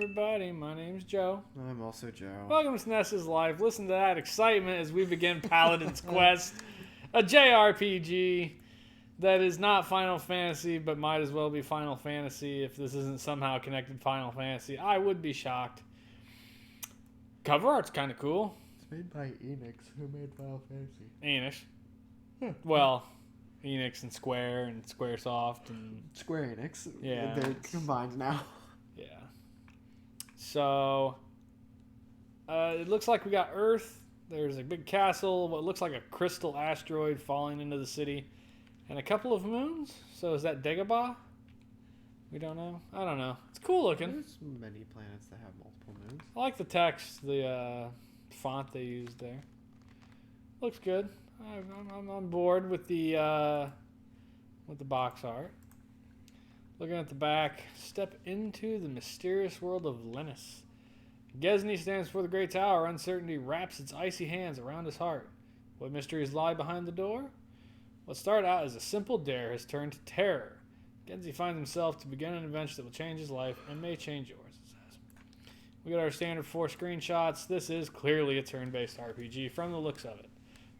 everybody. My name's Joe. I'm also Joe. Welcome to SNES's Live. Listen to that excitement as we begin Paladin's Quest, a JRPG that is not Final Fantasy, but might as well be Final Fantasy if this isn't somehow connected to Final Fantasy. I would be shocked. Cover art's kind of cool. It's made by Enix, who made Final Fantasy. Enix. Well, Enix and Square and Squaresoft and Square Enix. Yeah, They're combined now. Yeah. So, it looks like we got Earth. There's a big castle, what looks like a crystal asteroid falling into the city, and a couple of moons. So is that Dagobah? We don't know. I don't know. It's cool looking. There's many planets that have multiple moons. I like the text, the font they used there. Looks good. I'm on board with the box art. Looking at the back, step into the mysterious world of Linus. Genie stands before the great tower. Uncertainty wraps its icy hands around his heart. What mysteries lie behind the door? What started out as a simple dare has turned to terror. Genzi finds himself to begin an adventure that will change his life and may change yours, it says. We got our standard 4 screenshots. This is clearly a turn-based RPG from the looks of it.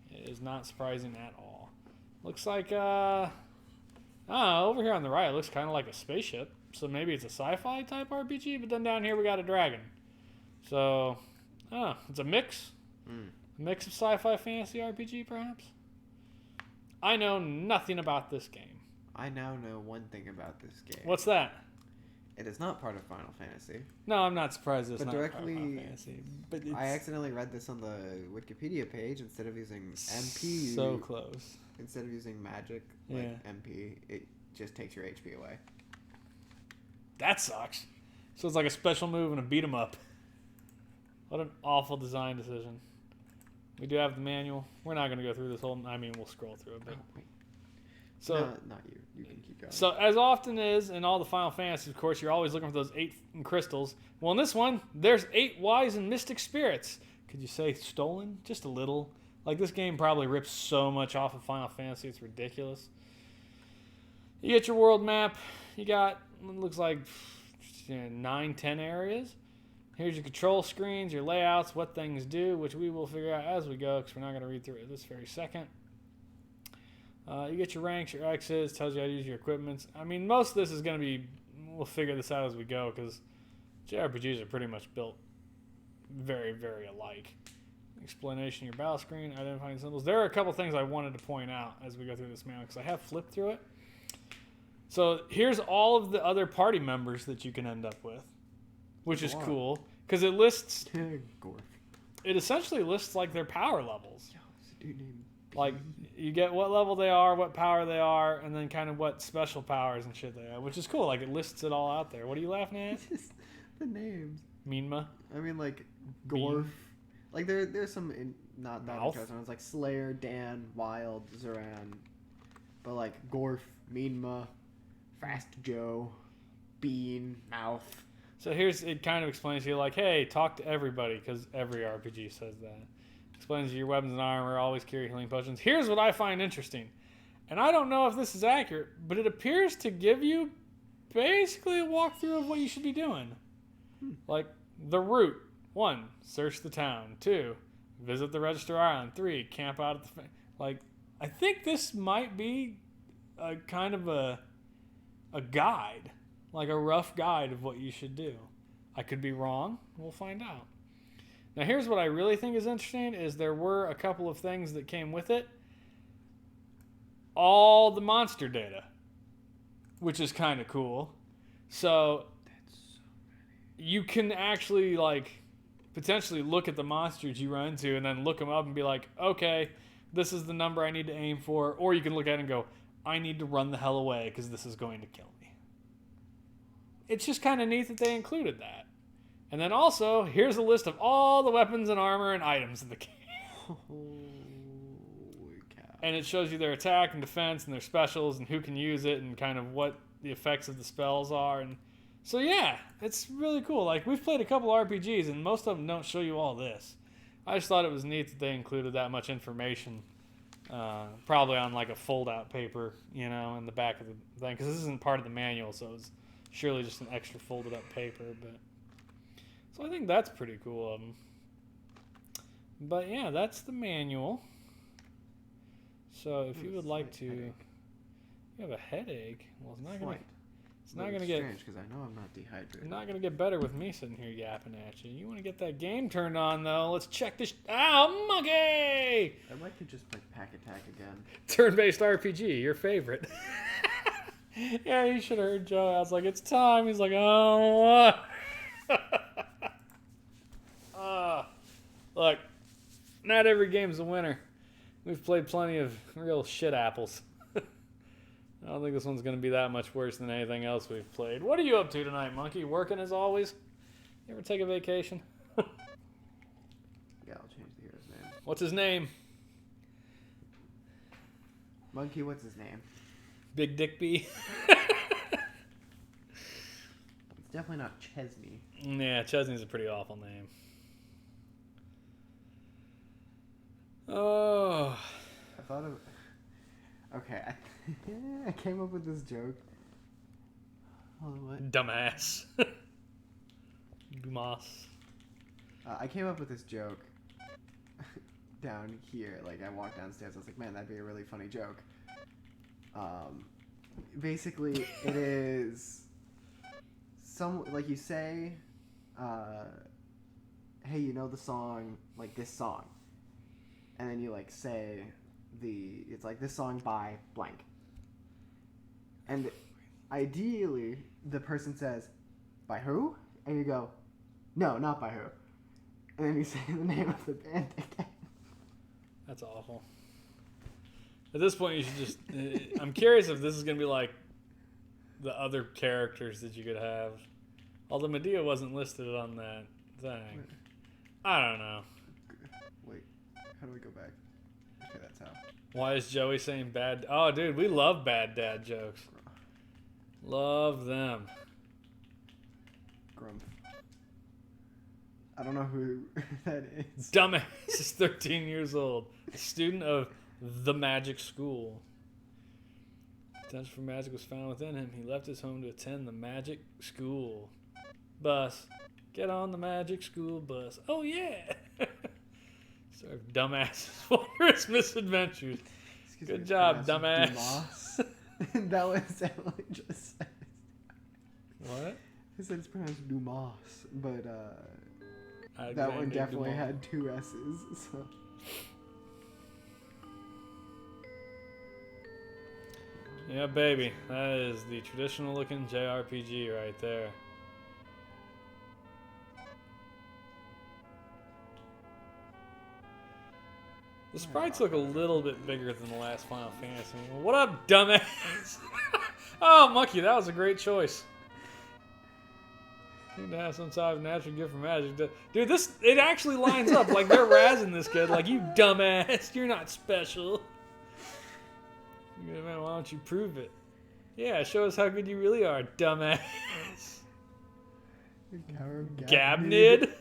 It is not surprising at all. Looks like, over here on the right, it looks kind of like a spaceship. So maybe it's a sci-fi type RPG, but then down here we got a dragon. So, it's a mix. A mix of sci-fi fantasy RPG, perhaps? I know nothing about this game. I now know one thing about this game. What's that? It is not part of Final Fantasy. No, I'm not surprised it's But not directly, part of Final Fantasy. But it's I accidentally read this on the Wikipedia page. Instead of using MP, so close. Instead of using magic, like MP, it just takes your HP away. That sucks. So it's like a special move and a beat 'em up. What an awful design decision. We do have the manual. We're not going to go through this whole... I mean, we'll scroll through it, but... So, no, not you. You can keep going. So, as often is in all the Final Fantasies, of course, you're always looking for those 8 crystals. Well, in this one, there's 8 wise and mystic spirits. Could you say stolen? Just a little. Like, this game probably rips so much off of Final Fantasy, it's ridiculous. You get your world map. You got, it looks like, 9, 10 areas. Here's your control screens, your layouts, what things do, which we will figure out as we go, because we're not going to read through it this very second. You get your ranks, your X's, tells you how to use your equipments. I mean, most of this is going to be, we'll figure this out as we go, because JRPGs are pretty much built very, very alike. Explanation of your battle screen, identifying symbols. There are a couple things I wanted to point out as we go through this manual, because I have flipped through it. So here's all of the other party members that you can end up with, which is cool, because it lists... It essentially lists, like, their power levels. Like, you get what level they are, what power they are, and then kind of what special powers and shit they are, which is cool. Like, it lists it all out there. What are you laughing at? Just the names. Minma? I mean, like, Gorf. Like, there's some not that interesting ones, like Slayer, Dan, Wild, Zoran. But, like, Gorf, Minma, Fast Joe, Bean, Mouth. So here's, it kind of explains to you, like, hey, talk to everybody, because every RPG says that. Explains your weapons and armor, always carry healing potions. Here's what I find interesting. And I don't know if this is accurate, but it appears to give you basically a walkthrough of what you should be doing. Like, the route. 1, search the town. 2, visit the Register Island. 3, camp out at the... Like, I think this might be a kind of a guide. Like a rough guide of what you should do. I could be wrong. We'll find out. Now, here's what I really think is interesting, is there were a couple of things that came with it. All the monster data, which is kind of cool. So, you can actually, like, potentially look at the monsters you run into and then look them up and be like, okay, this is the number I need to aim for. Or you can look at it and go, I need to run the hell away because this is going to kill me. It's just kind of neat that they included that. And then also, here's a list of all the weapons and armor and items in the game. Holy cow. And it shows you their attack and defense and their specials and who can use it and kind of what the effects of the spells are. And so, yeah, it's really cool. Like, we've played a couple RPGs, and most of them don't show you all this. I just thought it was neat that they included that much information, probably on, like, a fold-out paper, you know, in the back of the thing. Because this isn't part of the manual, so it's surely just an extra folded-up paper, but... So I think that's pretty cool of them. But yeah, that's the manual. So if you would like to, headache. you have a headache. Well, it's not gonna. Slight. It's not gonna get. Strange because I know I'm not dehydrated. Not gonna get better with me sitting here yapping at you. You want to get that game turned on though? Let's check this. Ow, monkey! I'd like to just play Pack Attack again. Turn-based RPG, your favorite. Yeah, you should have heard Joe. I was like, it's time. He's like, oh. Look, not every game's a winner. We've played plenty of real shit apples. I don't think this one's going to be that much worse than anything else we've played. What are you up to tonight, Monkey? Working as always? You ever take a vacation? Yeah, I'll change the hero's name. What's his name? Monkey, what's his name? Big Dick B. It's definitely not Chesney. Yeah, Chesney's a pretty awful name. Oh. I thought of... Okay, I came up with this joke. Oh, what? Dumbass. Dumas. I came up with this joke down here. Like, I walked downstairs. I was like, man, that'd be a really funny joke. Basically, it is like you say, hey, you know the song, like this song, and then you like say it's like this song by blank, and ideally the person says, by who? And you go, no, not by who, and then you say the name of the band again. That's awful. At this point, you should just... I'm curious if this is going to be like the other characters that you could have. Although Medea wasn't listed on that thing. I don't know. Wait, how do we go back? Okay, that's how. Why is Joey saying bad... Oh, dude, we love bad dad jokes. Love them. Grump. I don't know who that is. Dumbass is 13 years old. A student of the magic school. Potential for magic was found within him. He left his home to attend the magic school bus. Get on the magic school bus. Oh, yeah. Sort of dumbass's wondrous misadventures. Excuse Good me, job, Professor dumbass. Dumas. That was Emily just said. What? He said it's pronounced Dumas, but that one Alexander definitely Dumas. had two S's. So. Yeah, baby. That is the traditional looking JRPG right there. The sprites look a little bit bigger than the last Final Fantasy. What up, dumbass? Oh, Monkey, that was a great choice. Seem to have some type of natural gift for magic. Dude, it actually lines up. Like, they're razzing this kid. Like, you dumbass. You're not special. Man, why don't you prove it? Yeah, show us how good you really are, dumbass. Gabnid?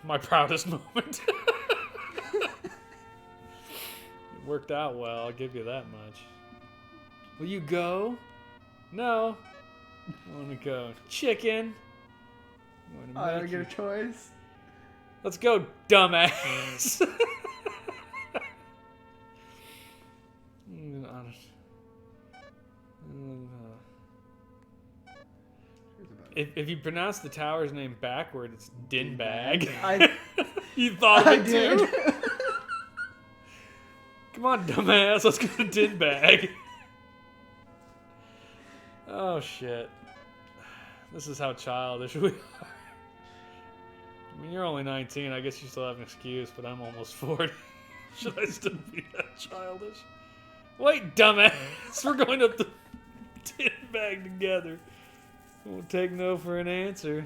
My proudest moment. It worked out well, I'll give you that much. Will you go? No. I want to go. Chicken. I don't get a choice. Let's go, dumbass. If you pronounce the tower's name backward, it's Dinbag. You thought of it too? Come on, dumbass. Let's go to Dinbag. Oh, shit. This is how childish we are. I mean, you're only 19. I guess you still have an excuse, but I'm almost 40. Should I still be that childish? Wait, dumbass. We're going up the Dinbag together. Won't take no for an answer.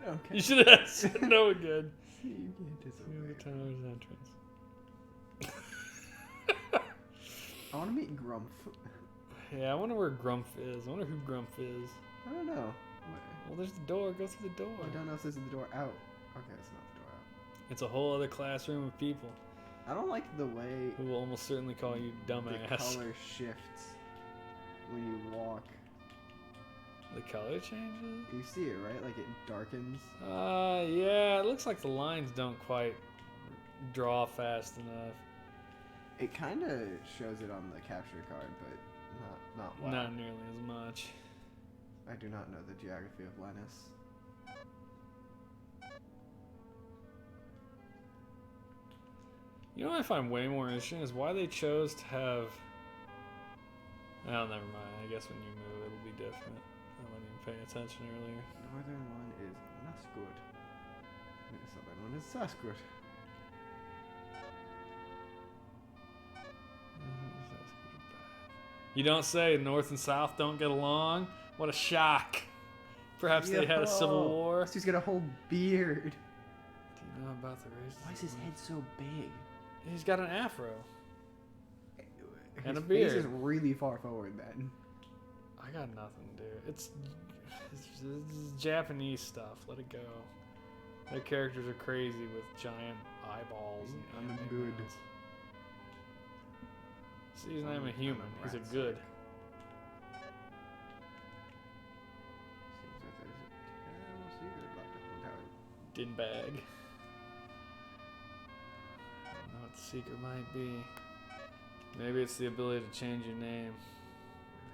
Okay. You should have said no again. You can't disobey. The tower's entrance. I want to meet Grumph. Yeah, I wonder where Grumph is. I wonder who Grumph is. I don't know. Well, there's the door. Go through the door. I don't know if this is the door out. Okay, it's not the door out. It's a whole other classroom of people I don't like the way who will almost certainly call you the dumbass. color shifts when you walk. The color changes? You see it, right? Like it darkens. Yeah, it looks like the lines don't quite draw fast enough. It kind of shows it on the capture card, but not well. Not nearly as much. I do not know the geography of Lennis. You know what I find way more interesting is why they chose to have... Oh, never mind. I guess when you move, it'll be different. I wasn't even paying attention earlier. Northern one is Nasgud. The southern one is Sasgud. You don't say North and South don't get along? What a shock. Perhaps they had a civil war. He's got a whole beard. Do you know about the race? Why is his head so big? He's got an afro. And a His beard. face is really far forward then. I got nothing, dude. It's Japanese stuff. Let it go. Their characters are crazy with giant eyeballs. And I'm anime good. mouths. See, he's not even a human. He's a good. Seems like there's a terrible secret locked up in the tower. Din bag. I don't know what the secret might be. Maybe it's the ability to change your name.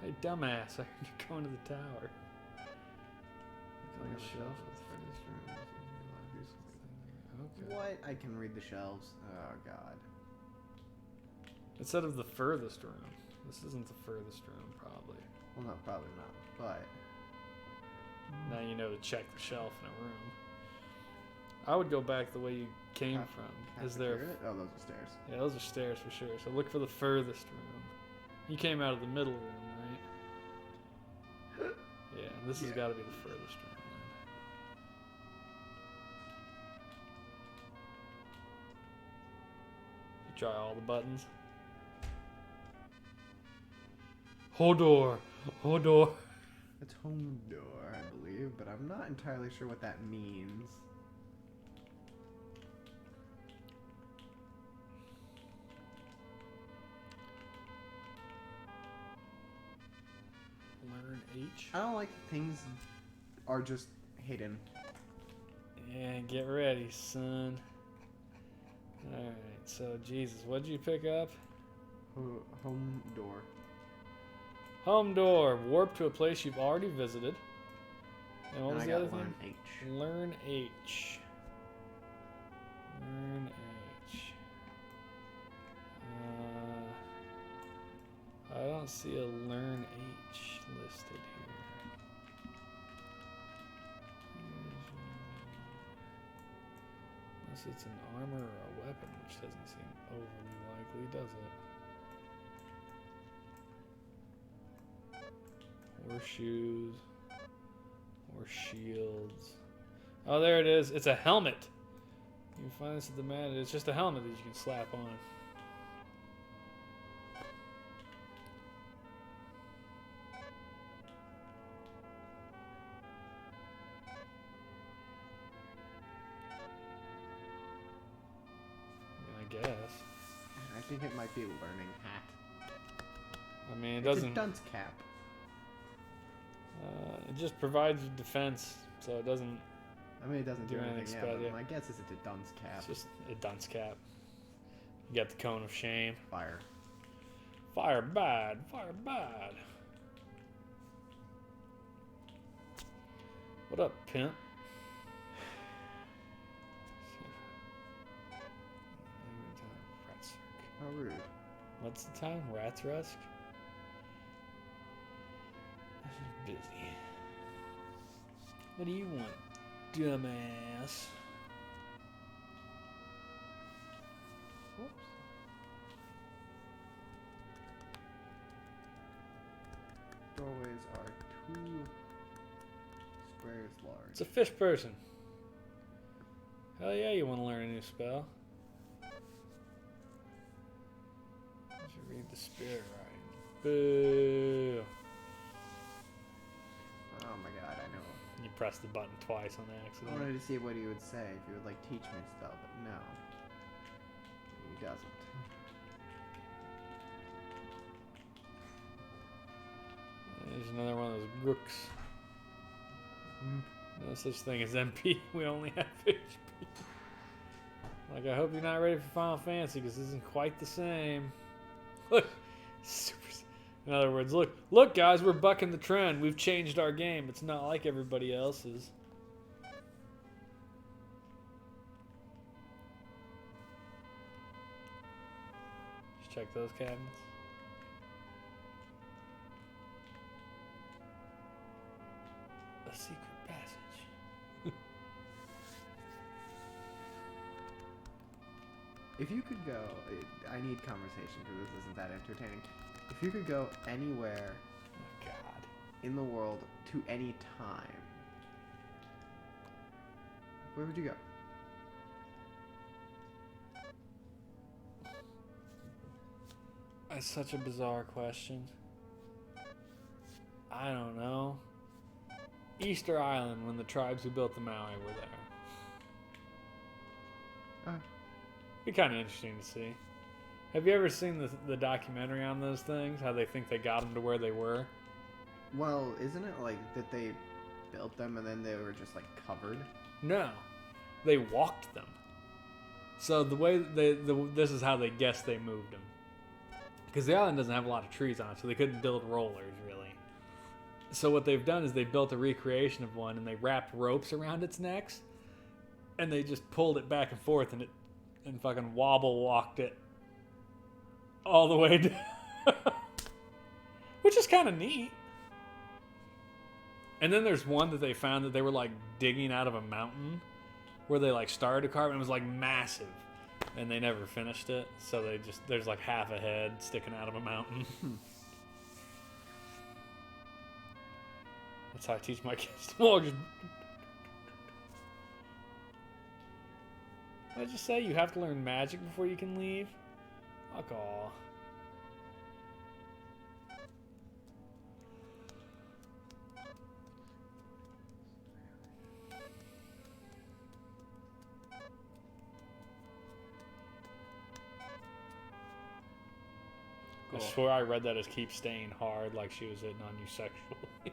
Hey, dumbass! I heard you're going to the tower. Look on the shelf with furthest room. Okay. What? I can read the shelves. Oh god. It said of the furthest room. This isn't the furthest room, probably. Well, no, probably not. But Now you know to check the shelf in a room. I would go back the way you came from. Is there? Oh, those are stairs. Yeah, those are stairs for sure. So look for the furthest room. You came out of the middle room, right? Yeah, this has got to be the furthest room. Then. You try all the buttons. Hodor! Hodor! It's home door, I believe, but I'm not entirely sure what that means. Learn H. I don't like things are just hidden. Yeah, get ready, son. Alright, so Jesus, what'd you pick up? Home door. Home door. Warp to a place you've already visited. And what was the other thing? Learn H. Learn H. Learn H. I don't see a Learn H listed here. Unless it's an armor or a weapon, which doesn't seem overly likely, does it? Horseshoes. Or shields. Oh, there it is. It's a helmet. You can find this at the mat. It's just a helmet that you can slap on. I guess. I think it might be a learning hat. I mean, it It's doesn't. a dunce cap. It just provides you defense, so it doesn't. I mean, it doesn't do anything. Yeah, special. but my guess is it's a dunce cap. It's just a dunce cap. You got the cone of shame. Fire. Fire bad. Fire bad. What up, pimp? How rude. What's the time? Rat's Rusk? This is busy. What do you want, dumbass? Whoops. Doorways are 2 squares large. It's a fish person. Hell yeah, you want to learn a new spell. You should read the spirit writing. Boo. Oh my god, I know. You pressed the button twice on I accident. wanted to see what he would say if he would like teach me spell, but no. He doesn't. There's another one of those rooks. No such thing as MP. We only have HP. Like, I hope you're not ready for Final Fantasy, because this isn't quite the same. Look, super. In other words, look, guys, we're bucking the trend. We've changed our game. It's not like everybody else's. Just check those cabinets. A secret passage. If you could go, I need conversation because this isn't that entertaining. If you could go anywhere Oh, God. in the world to any time, where would you go? That's such a bizarre question. I don't know. Easter Island, when the tribes who built the Maui were there. Be kind of interesting to see. Have you ever seen the documentary on those things? How they think they got them to where they were? Well, isn't it like that they built them and then they were just like covered? No, they walked them. So the way this is how they guess they moved them. Because the island doesn't have a lot of trees on it, so they couldn't build rollers really. So what they've done is they built a recreation of one, and they wrapped ropes around its necks, and they just pulled it back and forth, and fucking wobble walked it all the way down. Which is kind of neat. And then there's one that they found that they were like digging out of a mountain where they like started to carve, and it was like massive, and they never finished it. So there's like half a head sticking out of a mountain. That's how I teach my kids to walk. What did you say? You have to learn magic before you can leave? Fuck all. I swear I read that as keep staying hard, like she was hitting on you sexually.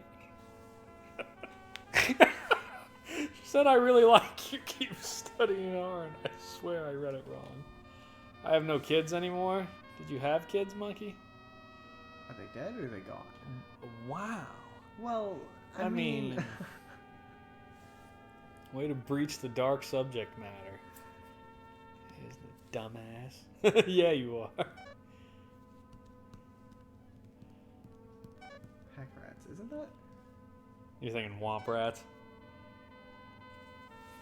She said, I really like you, keep studying hard. I swear I read it wrong. I have no kids anymore. Did you have kids, Monkey? Are they dead or are they gone? Wow. Well, I mean way to breach the dark subject matter. Is the dumbass. Yeah, you are. Pack rats, isn't that? You're thinking womp rats?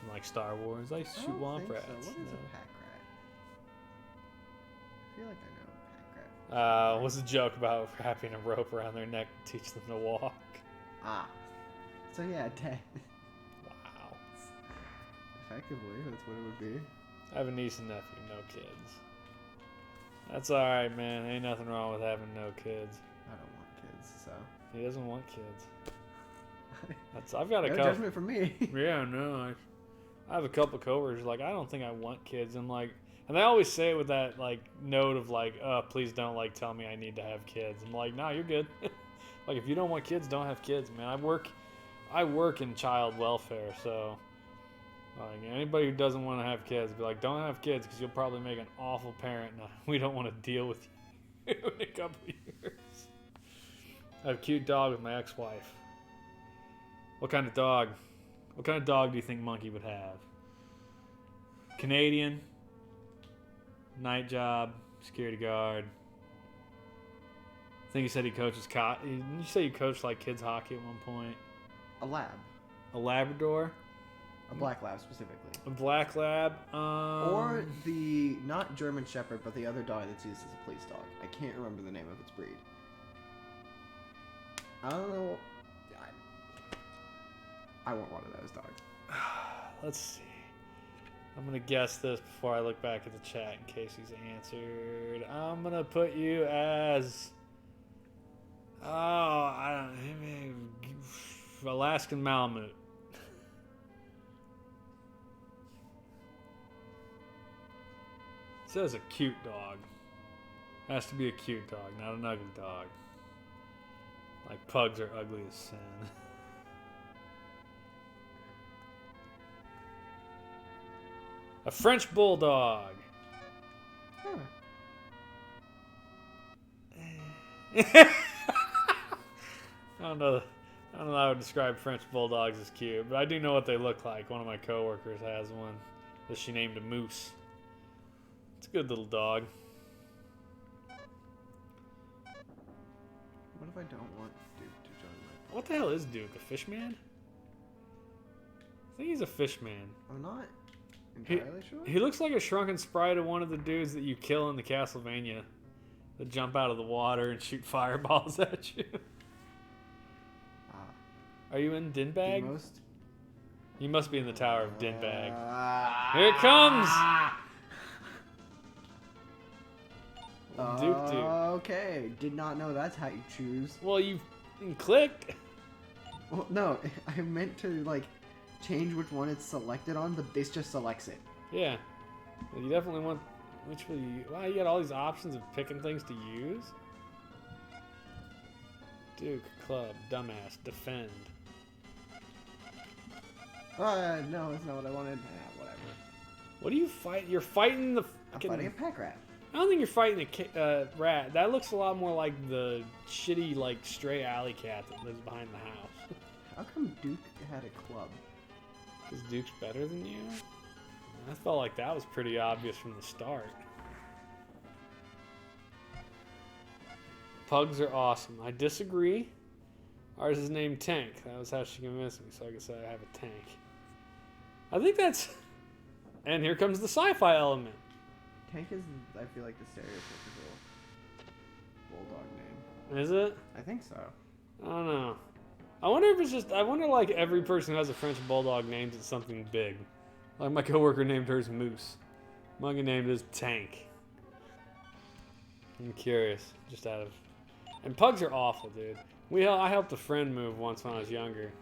Like Star Wars, they shoot womp rats. So. What is a pack rat? I feel like I know a pack rat. What's the joke about wrapping a rope around their neck to teach them to walk? Ah. So yeah, dead. Wow. Effectively, that's what it would be. I have a niece and nephew, no kids. That's alright, man. Ain't nothing wrong with having no kids. I don't want kids, so. He doesn't want kids. I've got a no couple. judgment from me. Yeah, no. I have a couple coworkers like, I don't think I want kids. And like, and they always say it with that like note of like, please don't like tell me I need to have kids. I'm like, nah, you're good. Like, if you don't want kids, don't have kids, man. I work in child welfare, so like anybody who doesn't want to have kids, be like, don't have kids because you'll probably make an awful parent. And we don't want to deal with you in a couple of years. I have a cute dog with my ex-wife. What kind of dog? What kind of dog do you think Monkey would have? Canadian, night job, security guard. I think you said he coaches. Didn't you say you coached like kids hockey at one point? A lab. A Labrador. A black lab specifically. A black lab. Or the not German Shepherd, but the other dog that's used as a police dog. I can't remember the name of its breed. I don't know. I want one of those dogs. Let's see. I'm going to guess this before I look back at the chat in case he's answered. I'm going to put you as... Alaskan Malamute. says a cute dog. Has to be a cute dog, not an ugly dog. Like pugs are ugly as sin. A French bulldog. Huh. I don't know how I would describe French bulldogs as cute, but I do know what they look like. One of my coworkers has one that she named a Moose. It's a good little dog. What if I don't want Duke to join my... What the hell is Duke? A fish man? I think he's a fish man. I'm not entirely sure. He looks like a shrunken sprite of one of the dudes that you kill in the Castlevania that jump out of the water and shoot fireballs at you. Are you in Dinbag? You must be in the Tower of Dinbag. Here it comes! Duke. Okay, did not know that's how you choose. Well, you clicked. Well, no, I meant to like change which one it's selected on, but this just selects it. Yeah, well, you definitely want which will you. Wow, you got all these options of picking things to use. Duke, club, dumbass, defend. No, that's not what I wanted. Whatever. What do you fight? You're fighting the. I'm fighting a pack rat. I don't think you're fighting a rat. That looks a lot more like the shitty, like, stray alley cat that lives behind the house. How come Duke had a club? Because Duke's better than you? I felt like that was pretty obvious from the start. Pugs are awesome. I disagree. Ours is named Tank. That was how she convinced me, so I could say I have a tank. I think that's... And here comes the sci-fi element. Tank is, I feel like, the stereotypical bulldog name. Is it? I think so. I don't know. I wonder if it's just... I wonder, like, every person who has a French bulldog names it something big. Like, my coworker named hers Moose. Mine named his Tank. I'm curious, just out of... And pugs are awful, dude. I helped a friend move once when I was younger,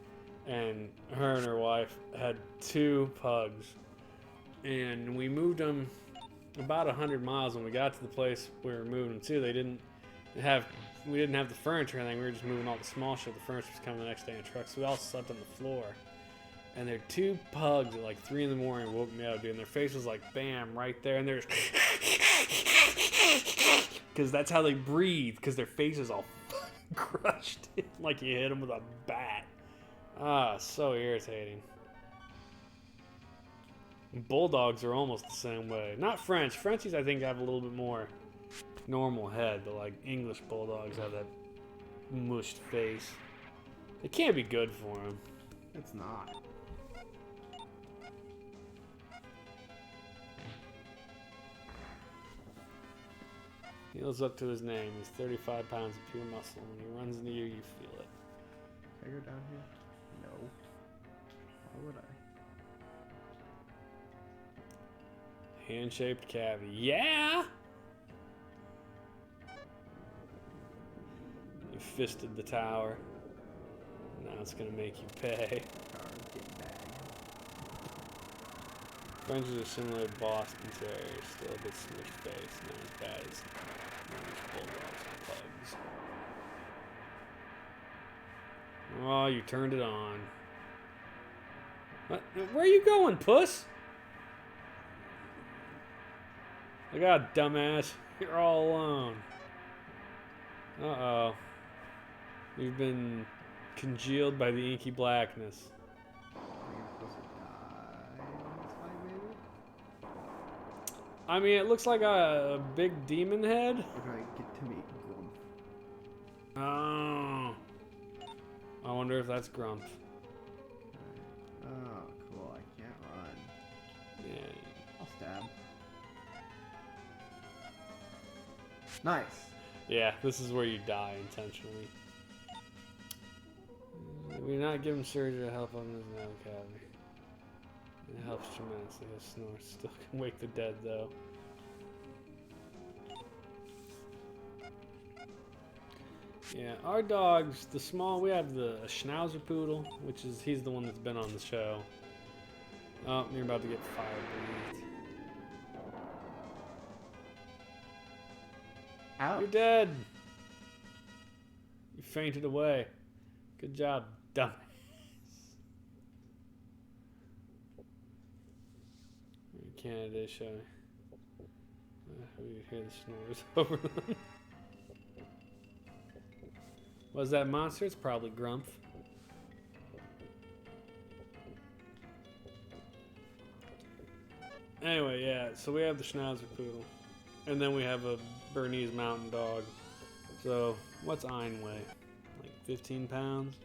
and her and her wife had 2 pugs, and we moved them about 100 miles. When we got to the place we were moving them to, we didn't have the furniture or anything. We were just moving all the small shit. The furniture was coming the next day in a truck, so we all slept on the floor. And their 2 pugs at like 3 in the morning woke me up, dude. And their face was like, bam, right there, and they're because that's how they breathe, because their face is all crushed in, like you hit them with a bat. Ah, so irritating. Bulldogs are almost the same way. Not French. Frenchies, I think, have a little bit more normal head, but like English bulldogs have that mushed face. It can't be good for them. It's not. He lives up to his name. He's 35 pounds of pure muscle. When he runs into you, you feel it. Can I go down here? No. Why would I? Hand-shaped cavity. Yeah! You fisted the tower. Now it's gonna make you pay. Frenchies are similar to Boston Terriers, still a bit smushed face, not as bad as English bulldogs and pugs. Oh, you turned it on. What? Where are you going, puss? Look out, dumbass. You're all alone. Uh-oh. You've been congealed by the inky blackness. I mean, it looks like a big demon head. Or do I get to meet Grump? Oh. I wonder if that's Grump. Oh, cool. I can't run. Yeah. I'll stab. Nice. Yeah, this is where you die intentionally. We not give him surgery to help him in his nail cavity. It helps tremendously. His snore still can wake the dead, though. Yeah, our dogs, we have the Schnauzer Poodle, he's the one that's been on the show. Oh, you're about to get fire breathed. Ouch. You're dead. You fainted away. Good job, dumbass. Canada show. We hear the snores over them. Was that monster? It's probably Grumpf. Anyway, yeah, so we have the Schnauzer Poodle. And then we have a Bernese Mountain Dog. So, what's Ein weigh? Like 15 pounds?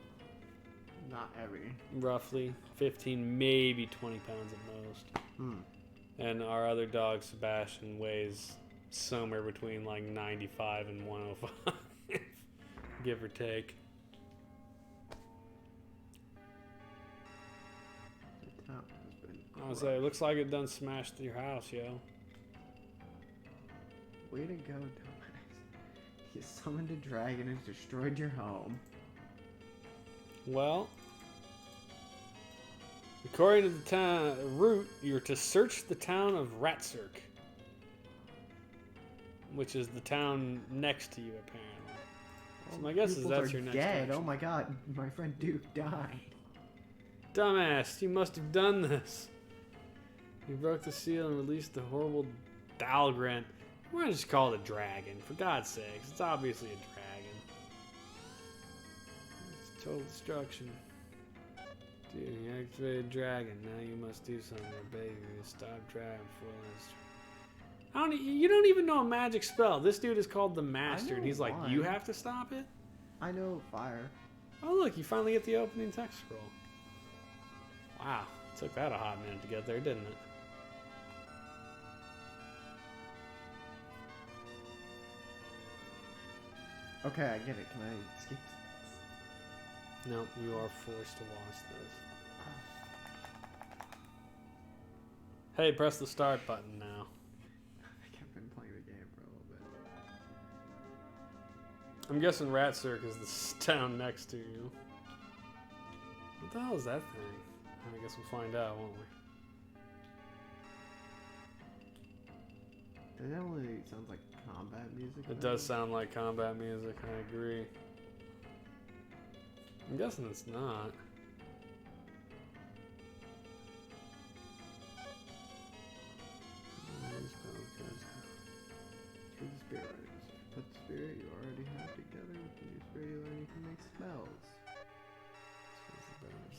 Not heavy. Roughly. 15, maybe 20 pounds at most. And our other dog, Sebastian, weighs somewhere between like 95 and 105. Give or take. I was like, it looks like it done smashed your house, yo. Way to go, dumbass. You summoned a dragon and destroyed your home. Well, according to the town route, you're to search the town of Ratzurk, which is the town next to you, apparently. So my guess is that's your next dead. direction. Oh my god, my friend Duke died. Dumbass, you must have done this. You broke the seal and released the horrible Dalgren. We're gonna just call it a dragon, for God's sakes. It's obviously a dragon. It's total destruction. Dude, you activated dragon. Now you must do something, baby. Stop dragon before last. You don't even know a magic spell. This dude is called the Master, and he's like, you have to stop it? I know fire. Oh, look, you finally get the opening text scroll. Wow, took that a hot minute to get there, didn't it? Okay, I get it. Can I skip? No, you are forced to watch this. Hey, press the start button now. I think I've been playing the game for a little bit. I'm guessing Ratzurk is the town next to you. What the hell is that thing? I guess we'll find out, won't we? That definitely sounds like combat music. It does sound like combat music, I agree. I'm guessing it's not. Through the spirit items. Put the spirit you already have together with the new spirit you learn, you can make spells.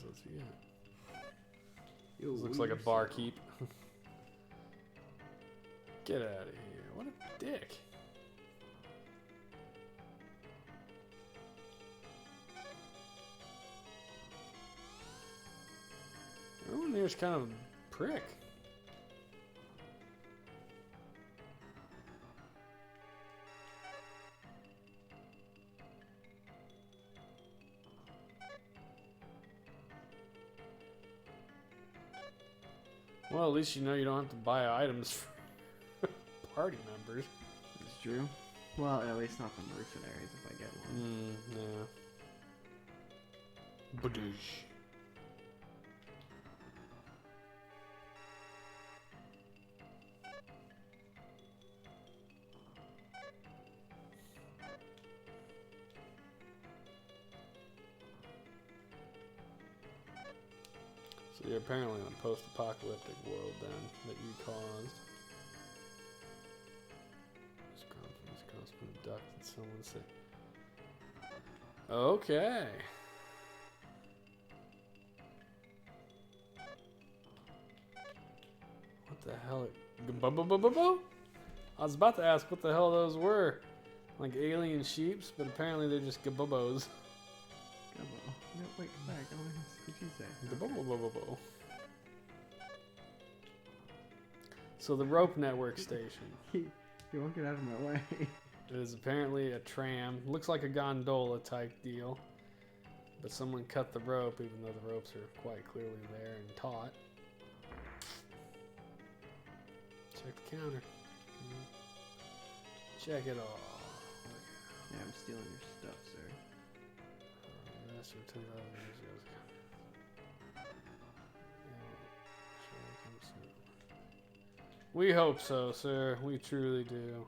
Let's see it. Yo, This looks like a barkeep. Get out of here. What a dick. Everyone here's kind of a prick. Well, at least you know you don't have to buy items for party members. It's true. Well, at least not the mercenaries if I get one. Yeah. Badoosh. So you're apparently in a post-apocalyptic world then that you caused. This crossman abducted someone say. Okay. What the hell? I was about to ask what the hell those were. Like alien sheeps, but apparently they're just gabobos. Gumbo. No, wait, come back. I want to see what you say. Gabbo. So the rope network station. You won't get out of my way. It is apparently a tram. Looks like a gondola type deal. But someone cut the rope, even though the ropes are quite clearly there and taut. Check the counter. Check it all. Yeah, I'm stealing your stuff, sir. That's your 10,000 years ago. We hope so, sir. We truly do.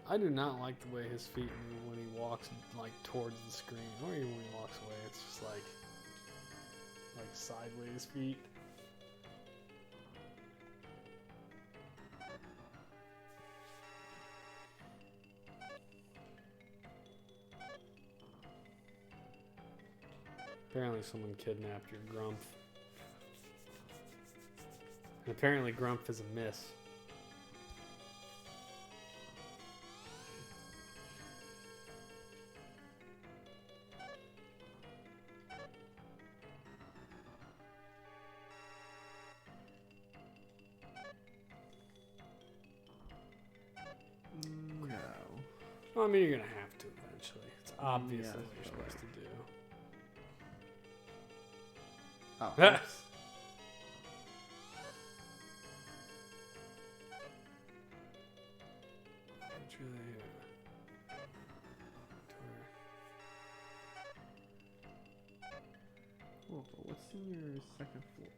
I do not like the way his feet move when he walks like towards the screen, or even when he walks away. It's just like sideways feet. Apparently someone kidnapped your Grumph. And apparently Grumph is a miss. No. Well, I mean, you're gonna have to eventually. It's obviously Yeah, what you're supposed to do. Oh, Ah. oops. What's really here? Cool, but what's in your second floor?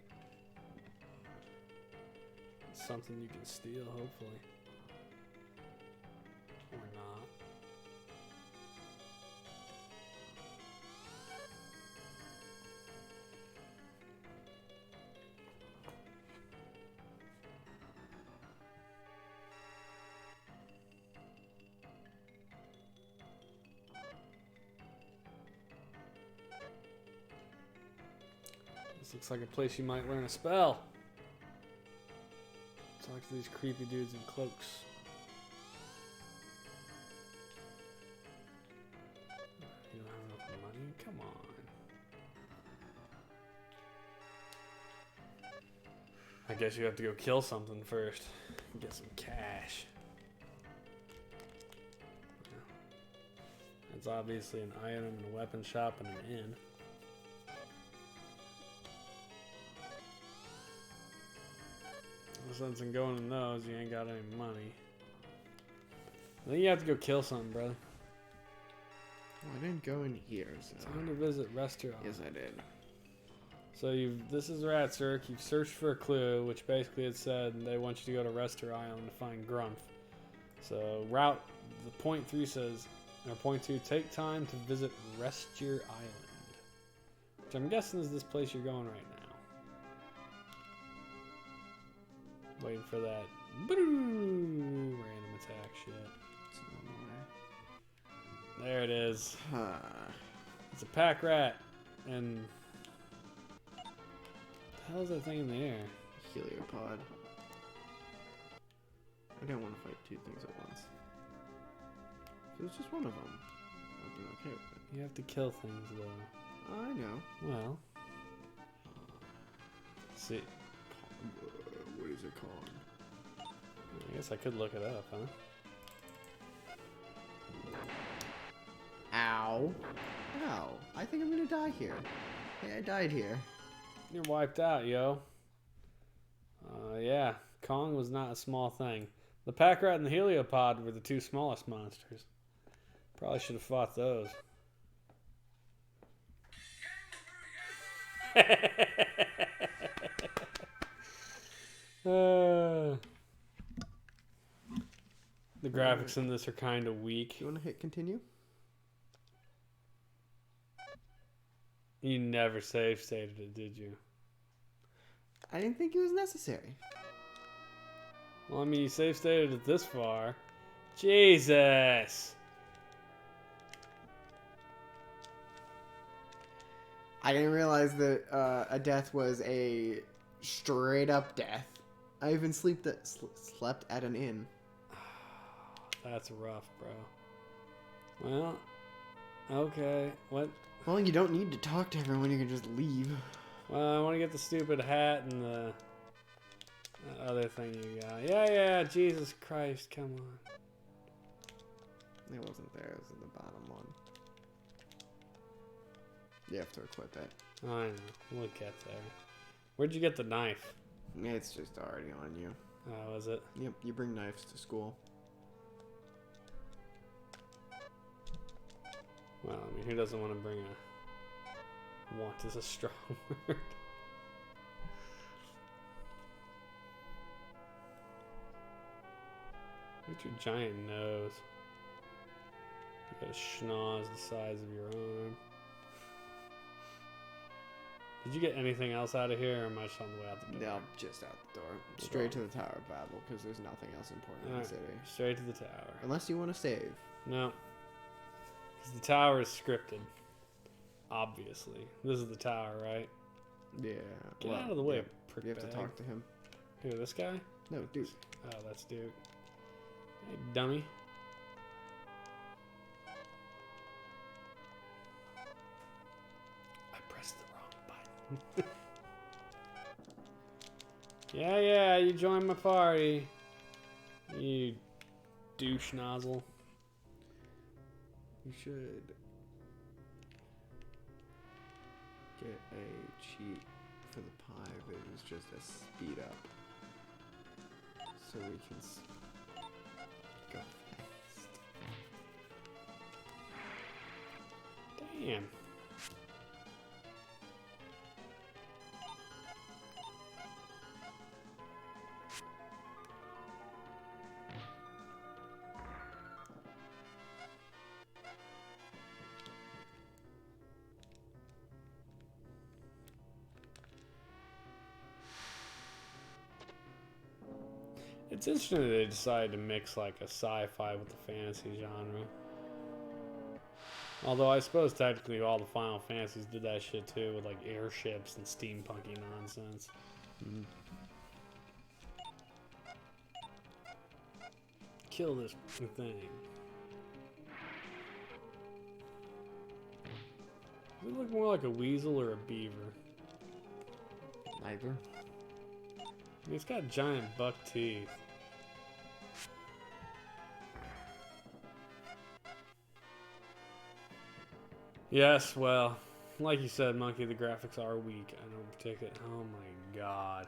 Something you can steal, hopefully. Or not. This looks like a place you might learn a spell. Talk to these creepy dudes in cloaks. You don't have enough money? Come on. I guess you have to go kill something first. Get some cash. That's obviously an item and a weapon shop and an inn. No sense in going in those, you ain't got any money. I think you have to go kill something, brother. Well, I didn't go in here, so. Time to visit restaurant. Yes, I did. So this is Rat Circ. You've searched for a clue, which basically it said they want you to go to Rester Island to find Grumph. So the point 3 says, or point 2, take time to visit Rester Island. Which I'm guessing is this place you're going right now. Waiting for that random attack shit. It's on the way. There it is. Huh. It's a pack rat. And what the hell is that thing in the air? Heliopod. I don't want to fight two things at once. If it was just one of them, I'd be okay with it. You have to kill things though. I know. Well. See. What is it called? I guess I could look it up, huh? Ow. Ow. I think I'm gonna die here. Hey, I died here. You're wiped out, yo. Yeah. Kong was not a small thing. The pack rat and the heliopod were the two smallest monsters. Probably should have fought those. The graphics in this are kind of weak. You want to hit continue? You never save stated it, did you? I didn't think it was necessary. Well, I mean, you save stated it this far. Jesus! I didn't realize that a death was a straight up death. I even slept at an inn. That's rough, bro. Well, okay. What? Well, you don't need to talk to everyone. You can just leave. Well, I want to get the stupid hat and the other thing you got. Yeah, Jesus Christ, come on. It wasn't there. It was in the bottom one. You have to equip it. I know. We'll get there. Where'd you get the knife? It's just already on you. Oh, was it? Yep, you bring knives to school. Well, I mean, who doesn't want to bring a... Want is a strong word. Look at your giant nose. got a schnoz the size of your arm. Did you get anything else out of here, or am I just on the way out the door? No, just out the door. Straight to the Tower of Babel, because there's nothing else important in the city. Straight to the tower. Unless you want to save. No. Because the tower is scripted. Obviously. This is the tower, right? Yeah. Get out of the way, prick You have to bag. talk to him. Who, this guy? No, dude. Oh, that's Duke. Hey, dummy. I pressed the wrong button. Yeah, you joined my party. You douche nozzle. You should get a cheat for the pie, but it was just a speed up. So we can go fast. Damn. It's interesting that they decided to mix like a sci-fi with the fantasy genre. Although I suppose technically all the Final Fantasies did that shit too, with like airships and steampunky nonsense. Mm-hmm. Kill this thing. Does it look more like a weasel or a beaver? Neither. I mean, it's got giant buck teeth. Yes, well, like you said, Monkey, the graphics are weak. I don't particularly. Oh my god.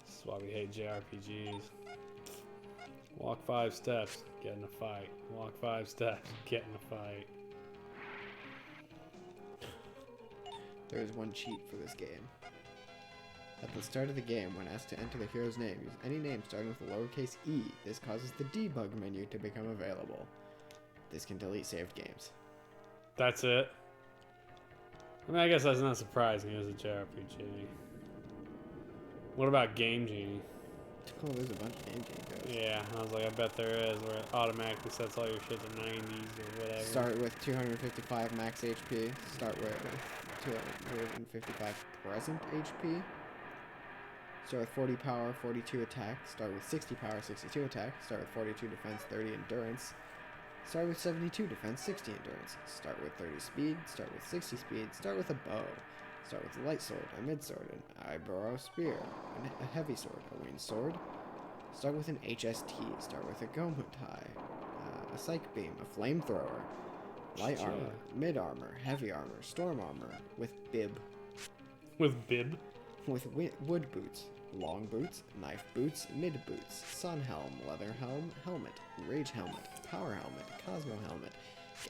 This is why we hate JRPGs. Walk 5 steps, get in a fight. Walk 5 steps, get in a fight. There is one cheat for this game. At the start of the game, when asked to enter the hero's name, use any name starting with a lowercase e. This causes the debug menu to become available. This can delete saved games. That's it? I mean, I guess that's not surprising. It was a JRPG. What about Game Genie? Oh, there's a bunch of Game Genie codes. Yeah, I was like, I bet there is, where it automatically sets all your shit to 90s or whatever. Start with 255 max HP. Start with 255 present HP. Start with 40 power, 42 attack. Start with 60 power, 62 attack. Start with 42 defense, 30 endurance. Start with 72 defense, 60 endurance. Start with 30 speed. Start with 60 speed. Start with a bow. Start with a light sword, a mid sword, an eyebrow spear, a heavy sword, a winged sword. Start with an HST. Start with a Gomutai, a psych beam, a flamethrower, light armor, mid armor, heavy armor, storm armor, with bib. With bib? With wood boots, long boots, knife boots, mid boots, sun helm, leather helm, helmet, rage helmet, power helmet, cosmo helmet,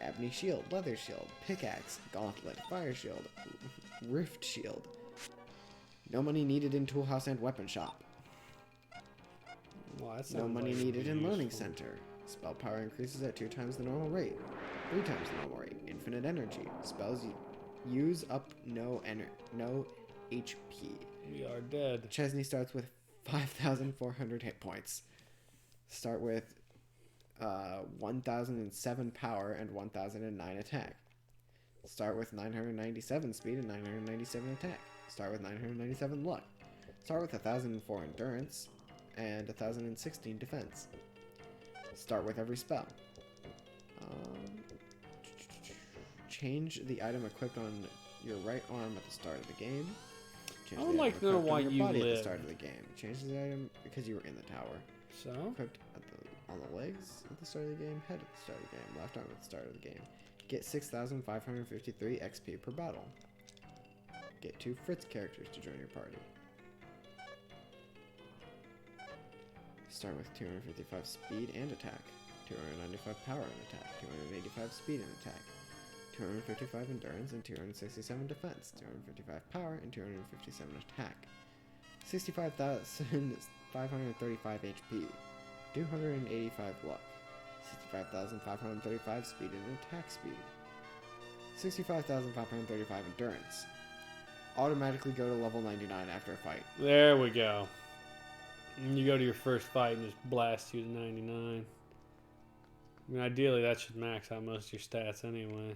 Gabney shield, leather shield, pickaxe, gauntlet, fire shield, rift shield. No money needed in toolhouse and weapon shop. Well, No money like needed in learning useful. center. Spell power increases at 2 times the normal rate, 3 times the normal rate. Infinite energy. Spells use up no HP. We are dead. Chesney starts with 5,400 hit points. Start with 1,007 power and 1,009 attack. Start with 997 speed and 997 attack. Start with 997 luck. Start with 1,004 endurance and 1,016 defense. Start with every spell. Change the item equipped on your right arm at the start of the game. Change I would the like item to know equipped why on your you body at live. the start of the game. Change the item because you were in the tower. So? Equipped on the legs at the start of the game, head at the start of the game, left arm at the start of the game. Get 6,553 XP per battle. Get 2 Fritz characters to join your party. Start with 255 speed and attack, 295 power and attack, 285 speed and attack, 255 endurance and 267 defense, 255 power and 257 attack, 65,535 HP, 285 luck. 65,535 speed and attack speed. 65,535 endurance. Automatically go to level 99 after a fight. There we go. And you go to your first fight and just blast you to 99. I mean, ideally that should max out most of your stats anyway.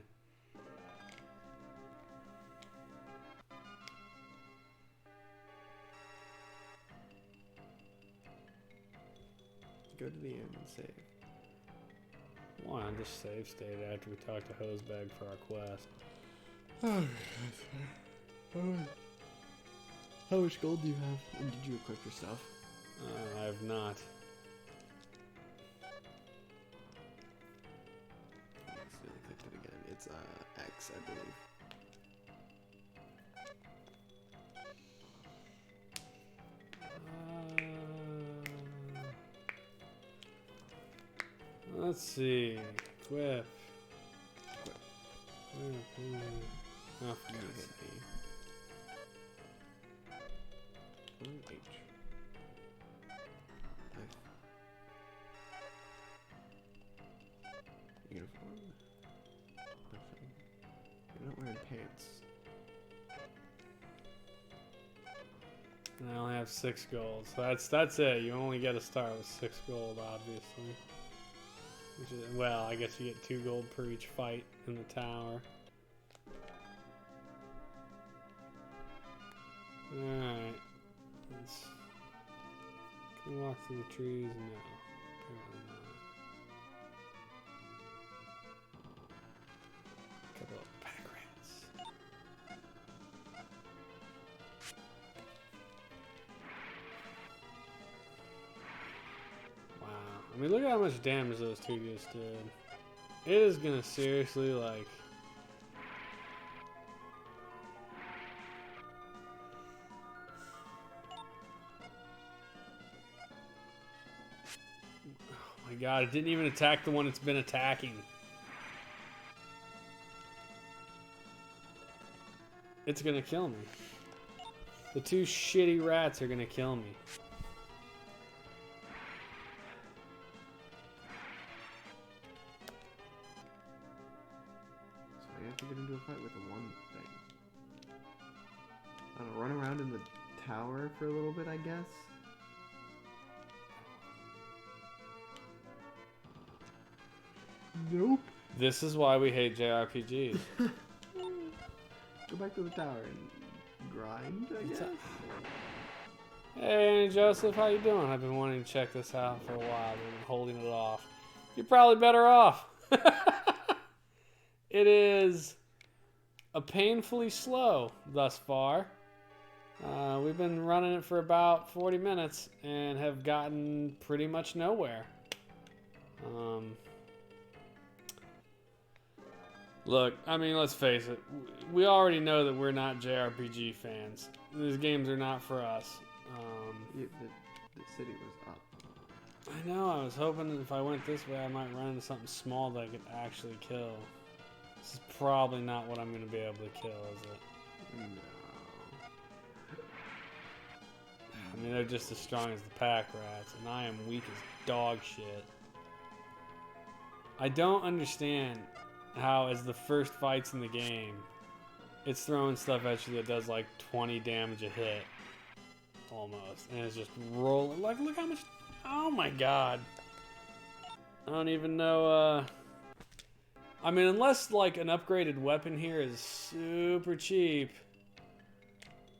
Go to the end and save. Why not just save state after we talk to Hosebag for our quest? How much gold do you have? And did you equip your stuff? I have not. Let's really click it again. It's X, I believe. Let's see. Equip. Oh, Hit H. Uniform? Nothing. You're not wearing pants. I only have 6 gold, so that's it. You only get to start with 6 gold, obviously. Which is, well, I guess you get 2 gold per each fight in the tower. Alright. Can we walk through the trees? No. Apparently not. Couple of pack rats. Wow. I mean, look at how much damage those two just did. It is gonna seriously, like... Oh my god, it didn't even attack the one it's been attacking. It's gonna kill me. The 2 shitty rats are gonna kill me. So I have to get into a fight with the one thing. I don't know, run around in the tower for a little bit, I guess? Nope. This is why we hate JRPGs. Go back to the tower and grind, I guess? Hey, Annie Joseph, how you doing? I've been wanting to check this out for a while. I've been holding it off. You're probably better off. It is a painfully slow thus far. We've been running it for about 40 minutes and have gotten pretty much nowhere. Look, I mean, let's face it. We already know that we're not JRPG fans. These games are not for us. Yeah, the city was up. I know, I was hoping that if I went this way, I might run into something small that I could actually kill. This is probably not what I'm going to be able to kill, is it? No. I mean, they're just as strong as the pack rats, and I am weak as dog shit. I don't understand how, as the first fights in the game, it's throwing stuff at you that does like 20 damage a hit. Almost. And it's just rolling. Like, look how much... Oh my god. I don't even know, I mean, unless, like, an upgraded weapon here is super cheap.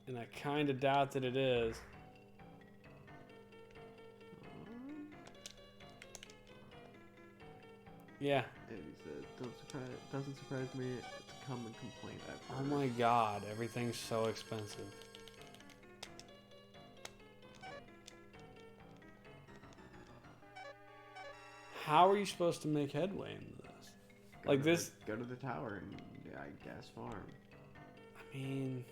And I kind of doubt that it is. Yeah. And he said, doesn't surprise me. It's a common complaint I've heard. Oh my god, everything's so expensive. How are you supposed to make headway into this? Like this... Go to the tower and, yeah, I guess, farm. I mean...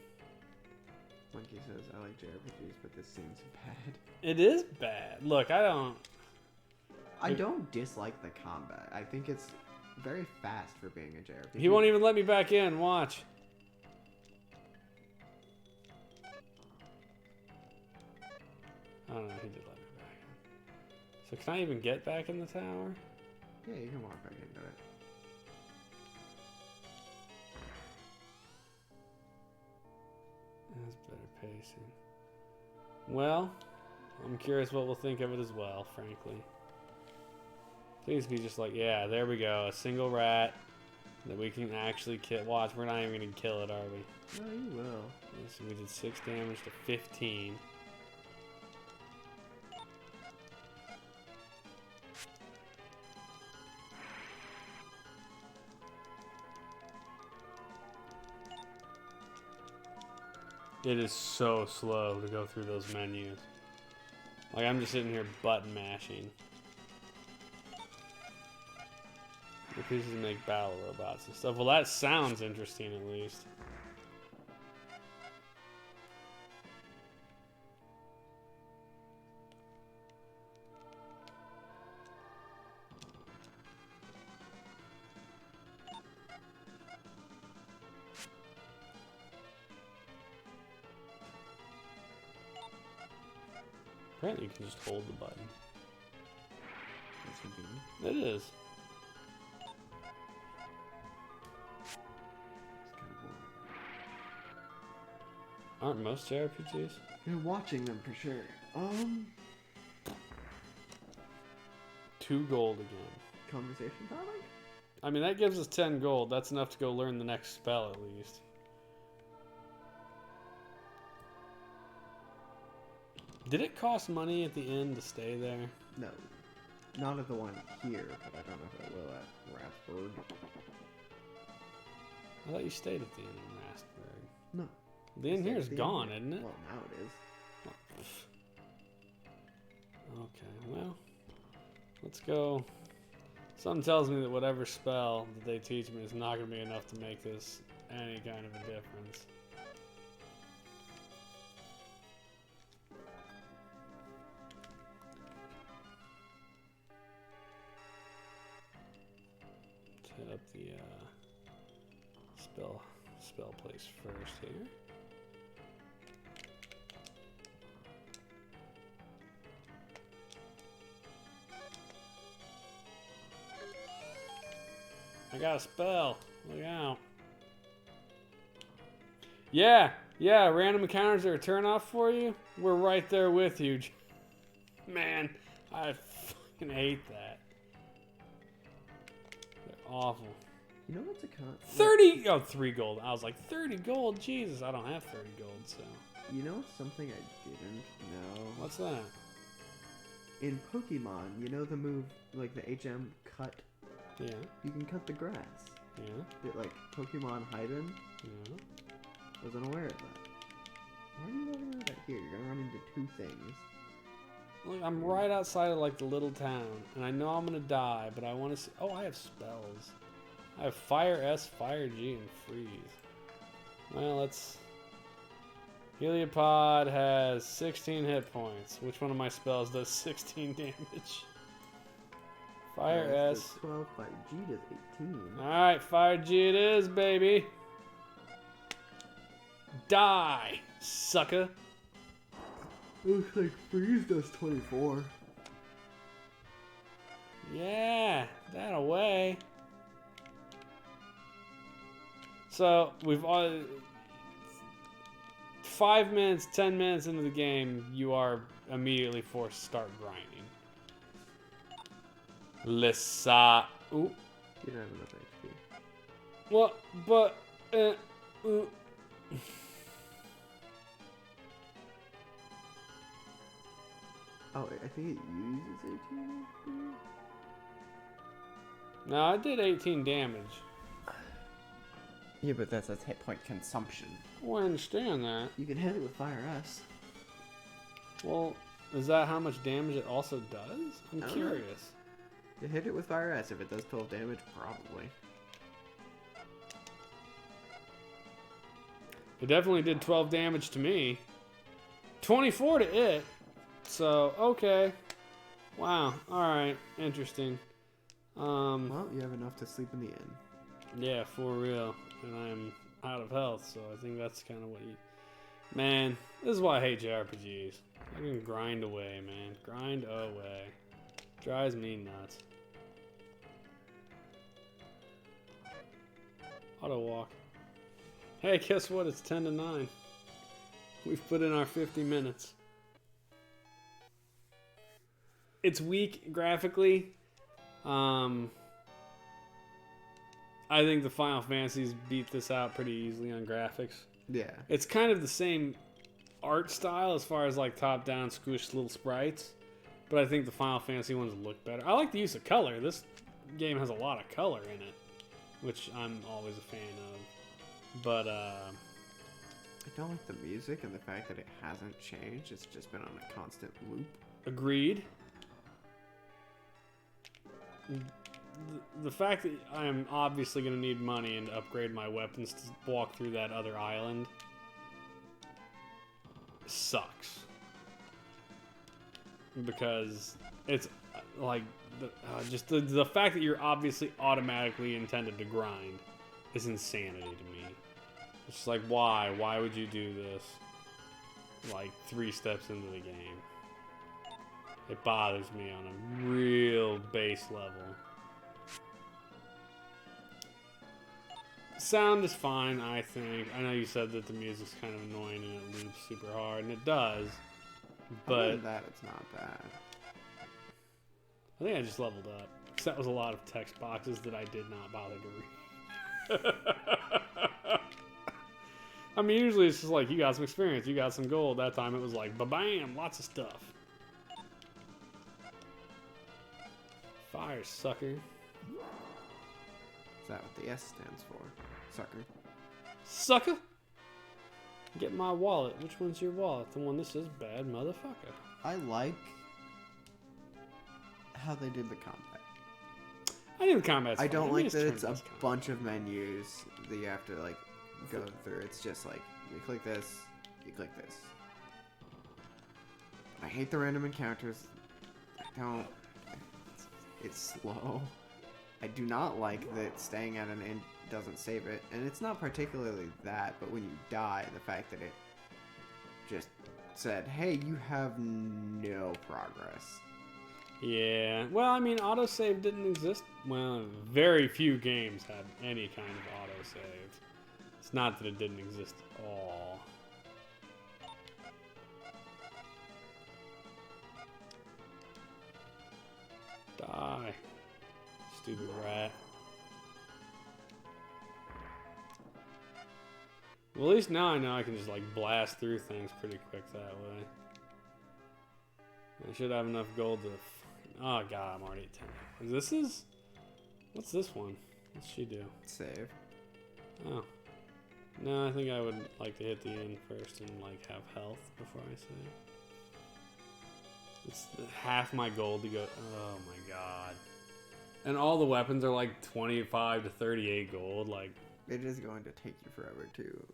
Monkey says, I like JRPGs, but this seems bad. It is bad. Look, I don't dislike the combat. I think it's very fast for being a JRPG. He won't even let me back in. Watch. I don't know. He did let me back in. So can I even get back in the tower? Yeah, you can walk back into it. That's better pacing. Well, I'm curious what we'll think of it as well, frankly. Please be just like, yeah, there we go. A single rat that we can actually kill. Watch, we're not even going to kill it, are we? No, you will. So we did 6 damage to 15. It is so slow to go through those menus. Like, I'm just sitting here button mashing. The pieces make battle robots and stuff. Well, that sounds interesting at least. Apparently you can just hold the button. That's convenient. It is. Aren't most JRPGs? You're watching them for sure. 2 gold again. Conversation topic? I mean, that gives us 10 gold. That's enough to go learn the next spell at least. Did it cost money at the end to stay there? No. Not at the one here, but I don't know if it will at Rathburg. I thought you stayed at the end in Rastberg. No. The inn here is gone, isn't it? Well, now it is. Okay, well, let's go. Something tells me that whatever spell that they teach me is not going to be enough to make this any kind of a difference. Let's hit up the spell place first here. I got a spell. Look out. Yeah, random encounters are a turnoff for you? We're right there with you. Man, I fucking hate that. They're awful. You know what's a con? 30! Oh, 3 gold. I was like, 30 gold? Jesus, I don't have 30 gold, so. You know something I didn't know? What's that? In Pokemon, you know the move, like the HM cut? Yeah. You can cut the grass. Yeah. Like Pokemon Hidden? Yeah. Wasn't aware of that. Why are you looking at that here? You're gonna run into 2 things. Look, I'm right outside of like the little town, and I know I'm gonna die, but I want to see. Oh, I have spells. I have Fire S, Fire G, and Freeze. Well, let's. Heliopod has 16 hit points. Which one of my spells does 16 damage? Fire S. Does 12, Fire G does 18. Alright, Fire G it is, baby. Die, sucker. Looks like Freeze does 24. Yeah, that away. So, we've all... 5 minutes, 10 minutes into the game, you are immediately forced to start grinding. Lissa. Ooh. You don't have enough HP. What? But. Oh, I think it uses 18 HP? No, I did 18 damage. Yeah, but that's hit point consumption. Well, I understand that. You can hit it with Fire S. Well, is that how much damage it also does? I'm curious. You hit it with Fire S. If it does 12 damage, probably. It definitely did 12 damage to me. 24 to it. So, okay. Wow. Alright. Interesting. Well, you have enough to sleep in the inn. Yeah, for real. And I'm out of health, so I think that's kind of what you... Man, this is why I hate JRPGs. I can grind away, man. Grind away. Drives me nuts. Auto walk. Hey, guess what? It's 10 to 9. We've put in our 50 minutes. It's weak graphically. I think the Final Fantasies beat this out pretty easily on graphics. Yeah. It's kind of the same art style as far as like top-down squished little sprites, but I think the Final Fantasy ones look better. I like the use of color. This game has a lot of color in it, which I'm always a fan of. But I don't like the music and the fact that it hasn't changed. It's just been on a constant loop. Agreed. The fact that I am obviously going to need money and upgrade my weapons to walk through that other island sucks. Because it's like just the fact that you're obviously automatically intended to grind is insanity to me. It's just like, why? Why would you do this? Like 3 steps into the game. It bothers me on a real base level. Sound is fine, I think. I know you said that the music's kind of annoying and it loops super hard, and it does. But other than that, it's not bad. I think I just leveled up. Because that was a lot of text boxes that I did not bother to read. I mean, usually it's just like, you got some experience, you got some gold. That time it was like, ba-bam, lots of stuff. Fire, sucker. Is that what the S stands for? Sucker. Sucker? Get my wallet. Which one's your wallet? The one that says bad motherfucker. I like how they did the combat. I think the combat's I don't fine. like that it's a bunch of menus that you have to like go through. It's just like you click this, you click this. I hate the random encounters. I don't. It's slow. I do not like that staying at an inn doesn't save it, and it's not particularly that, but when you die, the fact that it just said, hey, you have no progress. Yeah, well, I mean, autosave didn't exist. Well, very few games had any kind of autosave. It's not that it didn't exist at all. Die. Stupid rat. Well, at least now I know I can just like blast through things pretty quick that way. I should have enough gold to... Oh god, I'm already at 10. What's this one? What's she do? Save. Oh. No, I think I would like to hit the end first and like have health before I save. It's half my gold to go... Oh my god. And all the weapons are like 25 to 38 gold. Like, it is going to take you forever to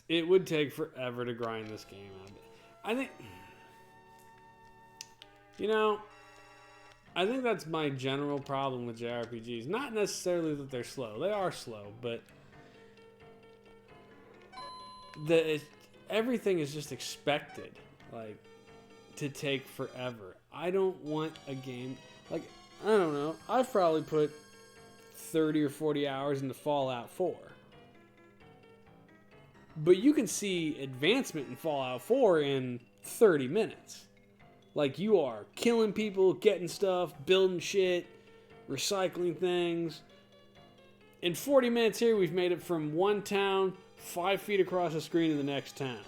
It would take forever to grind this game out. I think... You know, I think that's my general problem with JRPGs. Not necessarily that they're slow. They are slow, but... everything is just expected. Like, to take forever. I don't want a game... Like, I don't know. I've probably put 30 or 40 hours into Fallout 4. But you can see advancement in Fallout 4 in 30 minutes. Like, you are killing people, getting stuff, building shit, recycling things. In 40 minutes here, we've made it from one town 5 feet across the screen to the next town.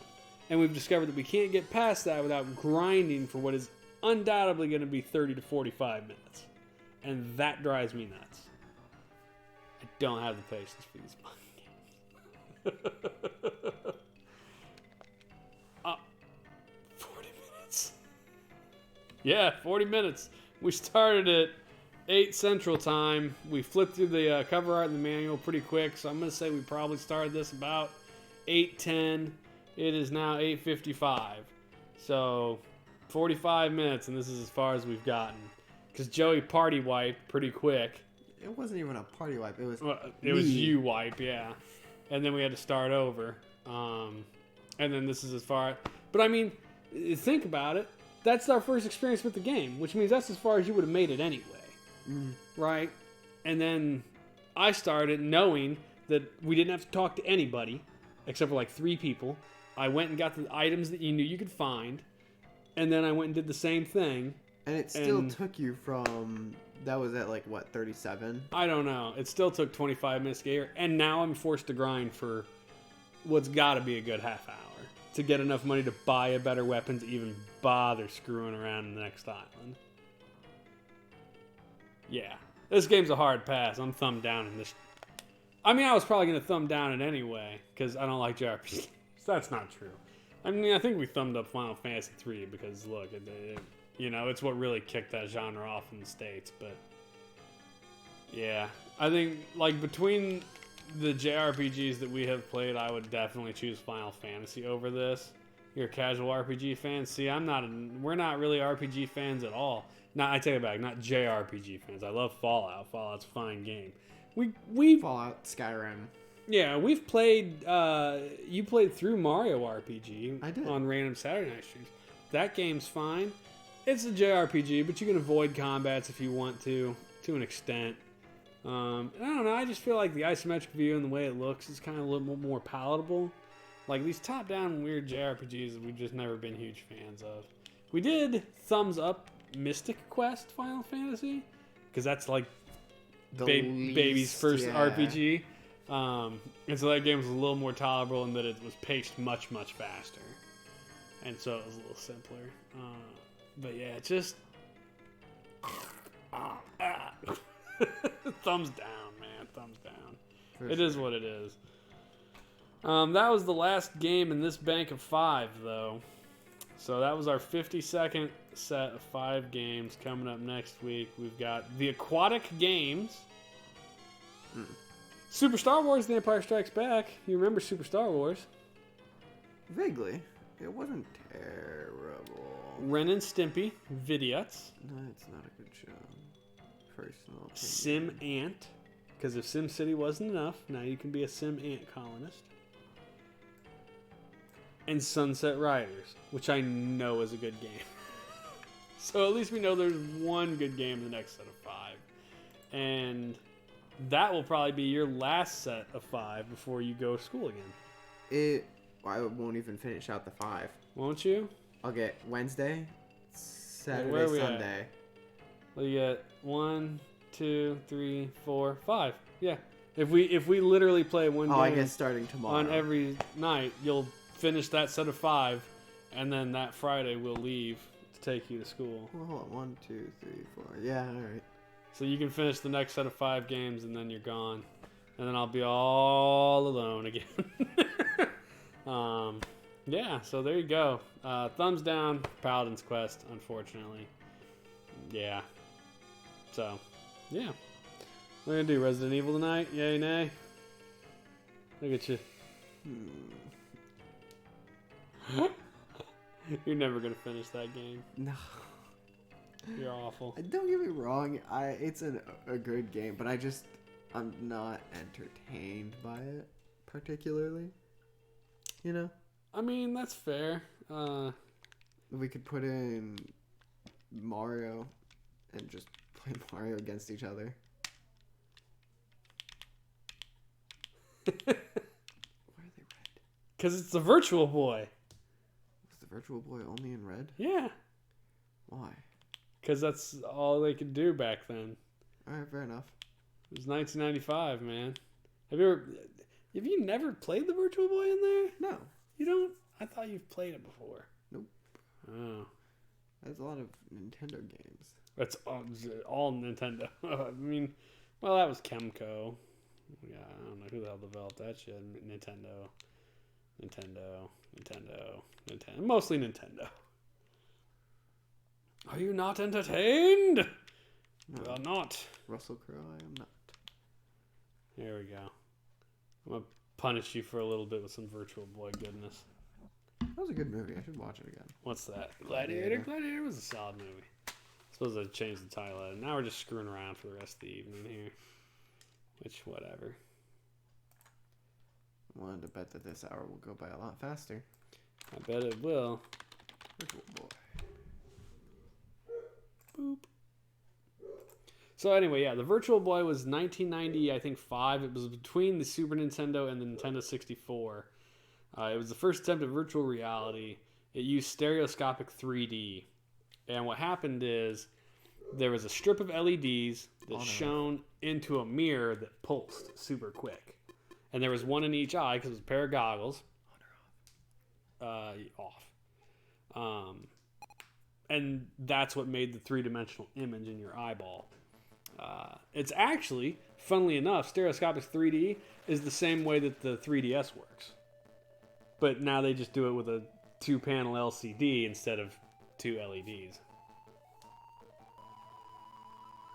And we've discovered that we can't get past that without grinding for what is undoubtedly going to be 30 to 45 minutes. And that drives me nuts. I don't have the patience for these fucking games. 40 minutes. Yeah, 40 minutes. We started at 8 Central Time. We flipped through the cover art and the manual pretty quick, so I'm going to say we probably started this about 8:10. It is now 8:55. So, 45 minutes, and this is as far as we've gotten. Because Joey party wiped pretty quick. It wasn't even a party wipe. It was it was you wipe, yeah. And then we had to start over. And then this is as far... But I mean, think about it. that's our first experience with the game, which means that's as far as you would have made it anyway. Right? And then I started knowing that we didn't have to talk to anybody except for like 3 people. I went and got the items that you knew you could find, and then I went and did the same thing. And it still took you from... That was at like, what, 37? I don't know. It still took 25 minutes to get here, and now I'm forced to grind for what's got to be a good half hour to get enough money to buy a better weapon to even bother screwing around in the next island. Yeah. This game's a hard pass. I'm thumb down in this. I mean, I was probably going to thumb down it anyway, because I don't like JRPGs. That's not true. I mean, I think we thumbed up Final Fantasy 3 because, look, it's what really kicked that genre off in the States. But, yeah. I think, like, between the JRPGs that we have played, I would definitely choose Final Fantasy over this. You're a casual RPG fan. See, we're not really RPG fans at all. I take it back, not JRPG fans. I love Fallout. Fallout's a fine game. We Fallout, Skyrim. Yeah, we've played. You played through Mario RPG. I did. On random Saturday night streams. That game's fine. It's a JRPG, but you can avoid combats if you want to an extent. I don't know. I just feel like the isometric view and the way it looks is kind of a little more palatable. Like these top-down weird JRPGs, we've just never been huge fans of. We did thumbs up Mystic Quest Final Fantasy because that's like baby's first RPG. And so that game was a little more tolerable in that it was paced much, much faster. And so it was a little simpler. But yeah, just... thumbs down, man. Thumbs down. It is what it is. That was the last game in this bank of 5, though. So that was our 52nd set of 5 games. Coming up next week, we've got the Aquatic Games. Super Star Wars The Empire Strikes Back. You remember Super Star Wars? Vaguely. It wasn't terrible. Ren and Stimpy, Vidiots. No, it's not a good show. Personal opinion. Sim Ant. Because if Sim City wasn't enough, now you can be a Sim Ant colonist. And Sunset Riders, which I know is a good game. So at least we know there's one good game in the next set of 5. And that will probably be your last set of 5 before you go to school again. I won't even finish out the 5. Won't you? I'll get Wednesday, Saturday, Sunday. Well, you get 1, 2, 3, 4, 5. Yeah. If we literally play one game I guess starting tomorrow. On every night, you'll finish that set of 5, and then that Friday we'll leave to take you to school. Well, hold on. 1, 2, 3, 4. Yeah, all right. So you can finish the next set of 5 games, and then you're gone. And then I'll be all alone again. Yeah, so there you go. Thumbs down, Paladin's Quest, unfortunately. Yeah. So, yeah. What are we going to do, Resident Evil tonight? Yay, nay? Look at you. You're never going to finish that game. No. You're awful. Don't get me wrong. It's a good game, but I'm not entertained by it particularly. You know? I mean, that's fair. We could put in Mario and just play Mario against each other. Why are they red? Because it's the Virtual Boy. Was the Virtual Boy only in red? Yeah. Why? Because that's all they could do back then. Alright, fair enough. It was 1995, man. Have you never played the Virtual Boy in there? No. You don't? I thought you've played it before. Nope. Oh. There's a lot of Nintendo games. That's all Nintendo. I mean, well, that was Kemco. Yeah, I don't know who the hell developed that shit. Nintendo. Mostly Nintendo. Are you not entertained? No. You are not. Russell Crowe, I am not. Here we go. I'm going to punish you for a little bit with some Virtual Boy goodness. That was a good movie. I should watch it again. What's that? Gladiator? Gladiator was a solid movie. Suppose I changed the title. Now we're just screwing around for the rest of the evening here. Which, whatever. I wanted to bet that this hour will go by a lot faster. I bet it will. Virtual Boy. Poop. So anyway, yeah, the Virtual Boy was 1990, I think 5. It was between the Super Nintendo and the Nintendo 64. It was the first attempt at virtual reality. It used stereoscopic 3D. And what happened is there was a strip of LEDs that shone into a mirror that pulsed super quick. And there was one in each eye because it was a pair of goggles. Off. And that's what made the three-dimensional image in your eyeball. It's actually, funnily enough, stereoscopic 3D is the same way that the 3DS works. But now they just do it with a 2-panel LCD instead of 2 LEDs.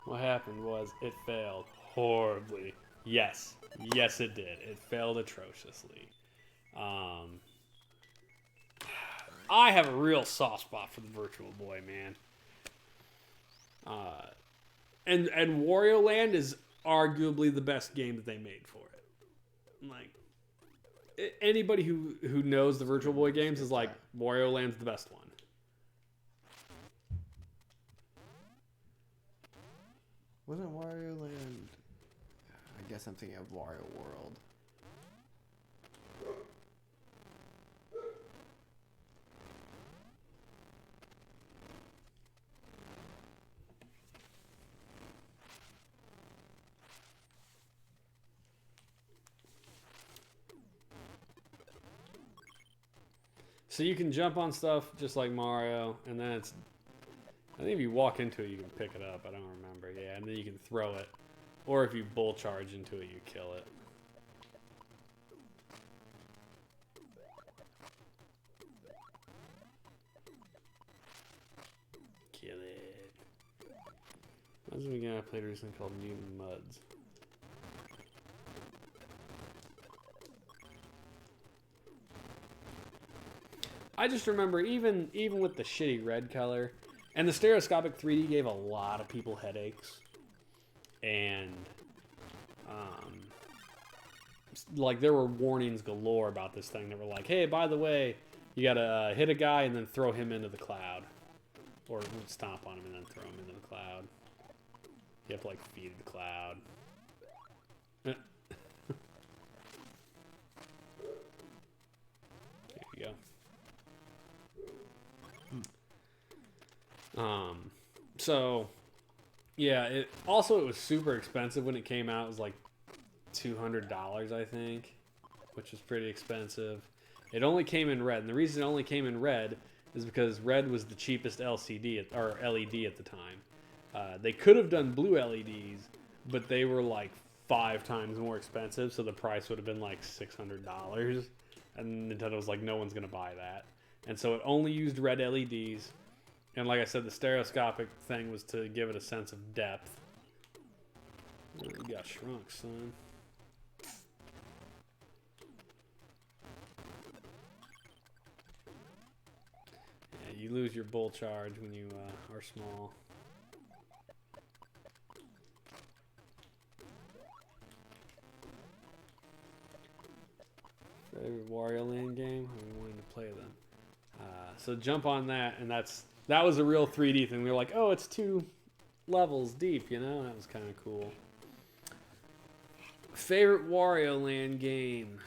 What happened was it failed horribly. Yes, it did. It failed atrociously. I have a real soft spot for the Virtual Boy, man. And Wario Land is arguably the best game that they made for it. Like, anybody who knows the Virtual Boy games is like, Wario Land's the best one. Wasn't Wario Land... I guess I'm thinking of Wario World. So you can jump on stuff just like Mario, and then it's... I think if you walk into it, you can pick it up. I don't remember. Yeah, and then you can throw it. Or if you bull charge into it, you kill it. Kill it. Reminds me of a game I played recently called Mutant Muds. I just remember even with the shitty red color, and the stereoscopic 3D gave a lot of people headaches. And, like, there were warnings galore about this thing that were like, hey, by the way, you gotta hit a guy and then throw him into the cloud. Or stomp on him and then throw him into the cloud. You have to, like, feed the cloud. There you go. So, yeah, it was super expensive when it came out. It was like $200, I think, which was pretty expensive. It only came in red, and the reason it only came in red is because red was the cheapest or LED at the time. They could have done blue LEDs, but they were like 5 times more expensive, so the price would have been like $600. And Nintendo was like, no one's gonna buy that, and so it only used red LEDs. And like I said, the stereoscopic thing was to give it a sense of depth. Oh, you got shrunk, son. Yeah, you lose your bull charge when you are small. Favorite Wario Land game? I've been wanting to play them. So jump on that, and that was a real 3D thing. We were like, oh, it's 2 levels deep, you know? That was kind of cool. Favorite Wario Land game?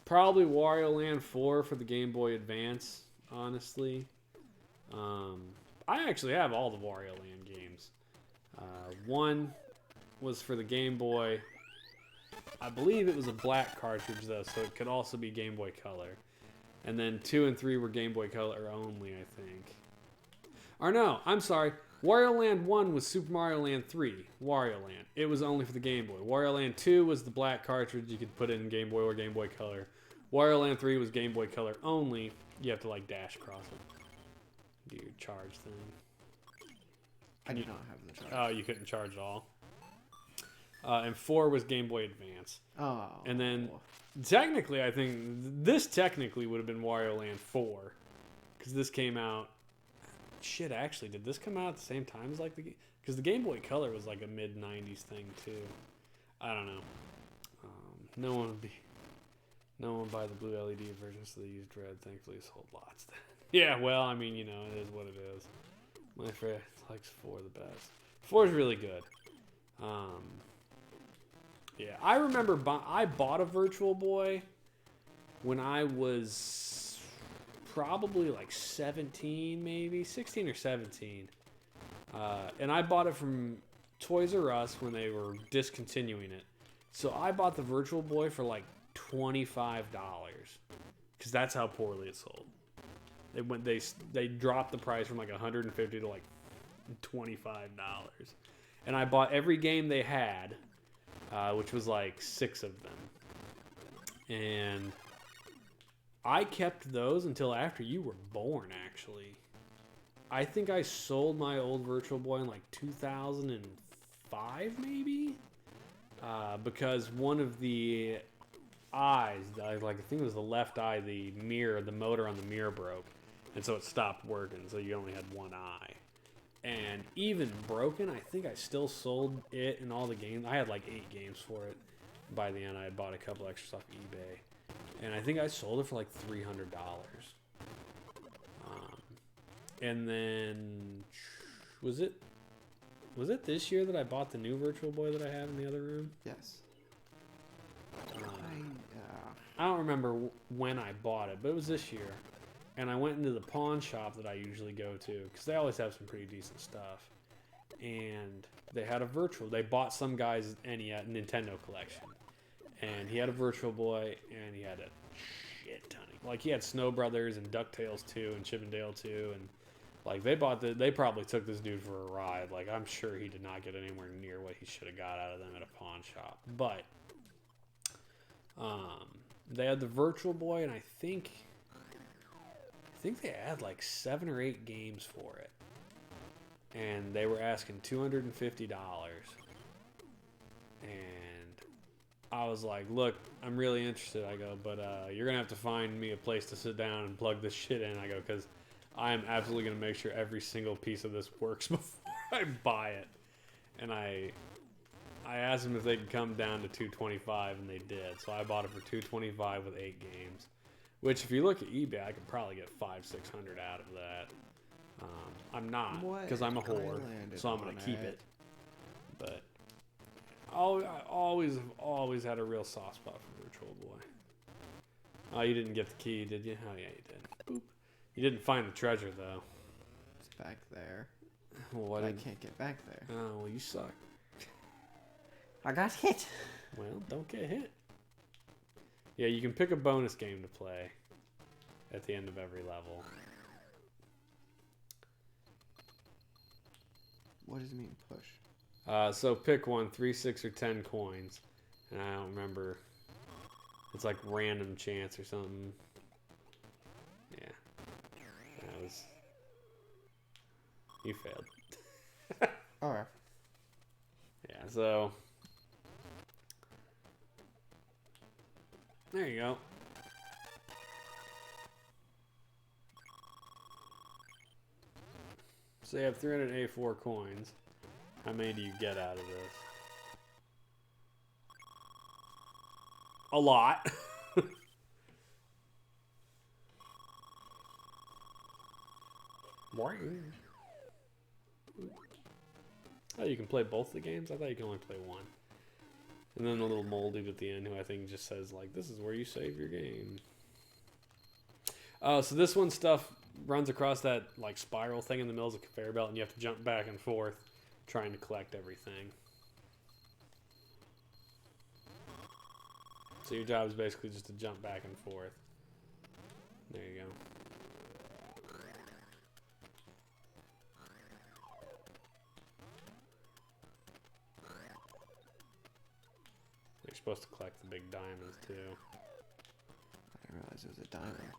Probably Wario Land 4 for the Game Boy Advance, honestly. I actually have all the Wario Land games. 1 was for the Game Boy. I believe it was a black cartridge, though, so it could also be Game Boy Color. And then 2 and 3 were Game Boy Color only, I think. Or no, I'm sorry. Wario Land 1 was Super Mario Land 3, Wario Land. It was only for the Game Boy. Wario Land 2 was the black cartridge. You could put it in Game Boy or Game Boy Color. Wario Land 3 was Game Boy Color only. You have to, like, dash across it. Do your charge thing. I do not have the charge. Oh, you couldn't charge at all? And 4 was Game Boy Advance. Oh. And then, technically, I think this technically would have been Wario Land 4. Because this came out... Shit, actually, did this come out at the same time as, like, the... Because the Game Boy Color was, like, a mid-90s thing, too. I don't know. No No one buy the blue LED version, so they used red. Thankfully, sold lots. Yeah, well, I mean, you know, it is what it is. My friend likes 4 the best. 4 is really good. Yeah, I remember I bought a Virtual Boy when I was probably like 17, maybe 16 or 17, and I bought it from Toys R Us when they were discontinuing it. So I bought the Virtual Boy for like $25 because that's how poorly it sold. They dropped the price from like $150 to like $25, and I bought every game they had, which was like 6 of them, and I kept those until after you were born. Actually, I think I sold my old Virtual Boy in like 2005, maybe, because one of the eyes, like I think it was the left eye, the motor on the mirror broke, and so it stopped working. So you only had one eye. And even broken, I think I still sold it and all the games. I had like 8 games for it. By the end, I had bought a couple extras off eBay, and I think I sold it for like $300. And then was it this year that I bought the new Virtual Boy that I had in the other room? Yes. I don't remember when I bought it, but it was this year. And I went into the pawn shop that I usually go to, because they always have some pretty decent stuff. And they had a Virtual. They bought some guy's NES Nintendo collection. And he had a Virtual Boy, and he had a shit ton of, like, he had Snow Brothers and DuckTales 2 and Chip and Dale 2, and like they probably took this dude for a ride. Like, I'm sure he did not get anywhere near what he should have got out of them at a pawn shop. But they had the Virtual Boy, and I think they had like 7 or 8 games for it, and they were asking $250. And I was like, look, I'm really interested. I go, but you're gonna have to find me a place to sit down and plug this shit in. I go, because I am absolutely gonna make sure every single piece of this works before I buy it. And I asked them if they could come down to $225, and they did. So I bought it for $225 with 8 games. Which, if you look at eBay, I could probably get $500-600 out of that. I'm not, because I'm a whore, so I'm gonna keep it. But I always had a real soft spot for Virtual Boy. Oh, you didn't get the key, did you? Oh yeah, you did. Boop. You didn't find the treasure though. It's back there. Well, I can't get back there. Oh well, you suck. I got hit. Well, don't get hit. Yeah, you can pick a bonus game to play at the end of every level. What does it mean, push? So pick one, 3, 6, or 10 coins. And I don't remember. It's like random chance or something. Yeah. That was... You failed. Alright. Yeah, so... There you go. So you have 384 coins. How many do you get out of this? A lot. Oh, you can play both the games? I thought you could only play one. And then the little mole dude at the end who I think just says, like, this is where you save your game. Oh, so this one stuff runs across that, like, spiral thing in the middle of the conveyor belt, and you have to jump back and forth trying to collect everything. So your job is basically just to jump back and forth. There you go. You're supposed to collect the big diamonds, too. I didn't realize it was a diamond.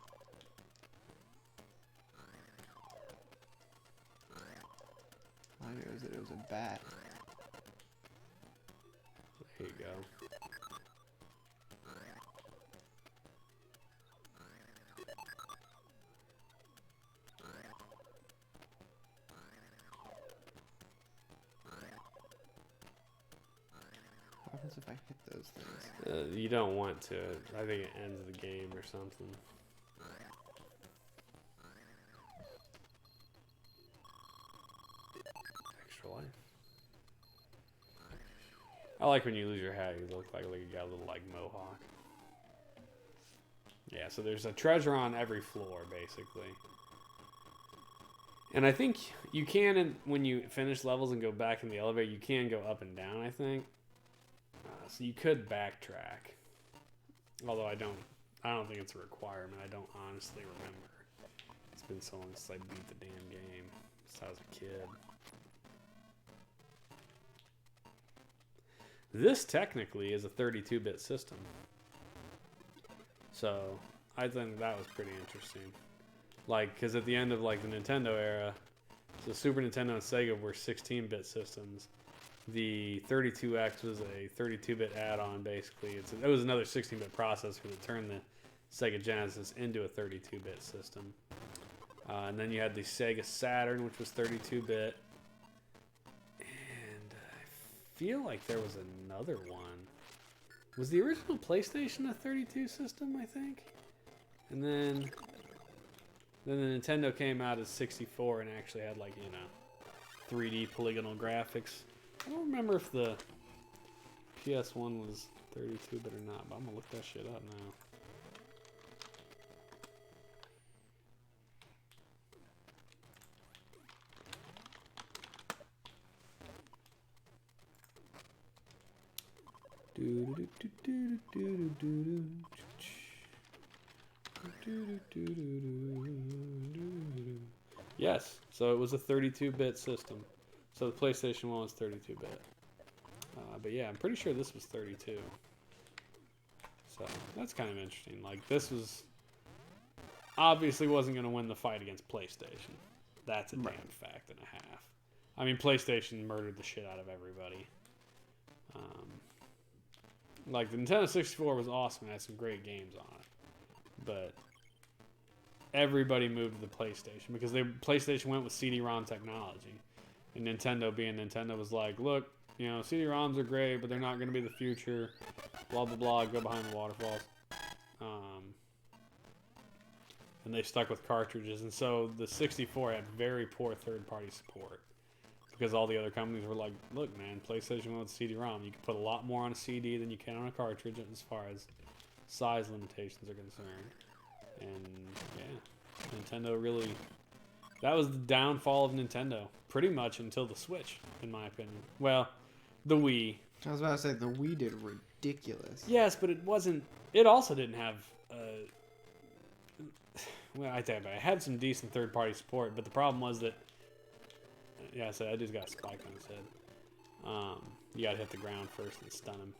I knew that it was a bat. There you go. I've happens if I hit those things? You don't want to. I think it ends the game or something. Extra life. I like when you lose your hat, you look like you got a little like mohawk. Yeah, so there's a treasure on every floor, basically. And I think you can, when you finish levels and go back in the elevator, you can go up and down, I think. So you could backtrack. Although I don't think it's a requirement. I don't honestly remember. It's been so long since I beat the damn game, since I was a kid. This technically is a 32-bit system. So I think that was pretty interesting. Like, because at the end of like the Nintendo era, so Super Nintendo and Sega were 16-bit systems. The 32X was a 32-bit add-on, basically. It was another 16-bit processor that turned the Sega Genesis into a 32-bit system. And then you had the Sega Saturn, which was 32-bit. And I feel like there was another one. Was the original PlayStation a 32 system, I think? And then the Nintendo came out as 64 and actually had, like, you know, 3D polygonal graphics. I don't remember if the PS1 was 32-bit or not, but I'm gonna look that shit up now. Yes, so it was a 32-bit system. So the PlayStation 1 was 32-bit. But yeah, I'm pretty sure this was 32. So that's kind of interesting. Like, this was obviously wasn't going to win the fight against PlayStation. That's a damn fact and a half. I mean, PlayStation murdered the shit out of everybody. Like, the Nintendo 64 was awesome. It had some great games on it. But everybody moved to the PlayStation because PlayStation went with CD-ROM technology. And Nintendo, being Nintendo, was like, look, you know, CD-ROMs are great, but they're not going to be the future. Blah, blah, blah. Go behind the waterfalls. And they stuck with cartridges. And so the 64 had very poor third-party support. Because all the other companies were like, look, man, PlayStation went with CD-ROM. You can put a lot more on a CD than you can on a cartridge as far as size limitations are concerned. And, yeah, Nintendo really... That was the downfall of Nintendo, pretty much until the Switch, in my opinion. Well, the Wii. I was about to say, the Wii did ridiculous. Yes, but it wasn't... It also didn't have... well, I tell you, it had some decent third-party support, but the problem was that... Yeah, so I just got a spike on his head. You gotta hit the ground first and stun him.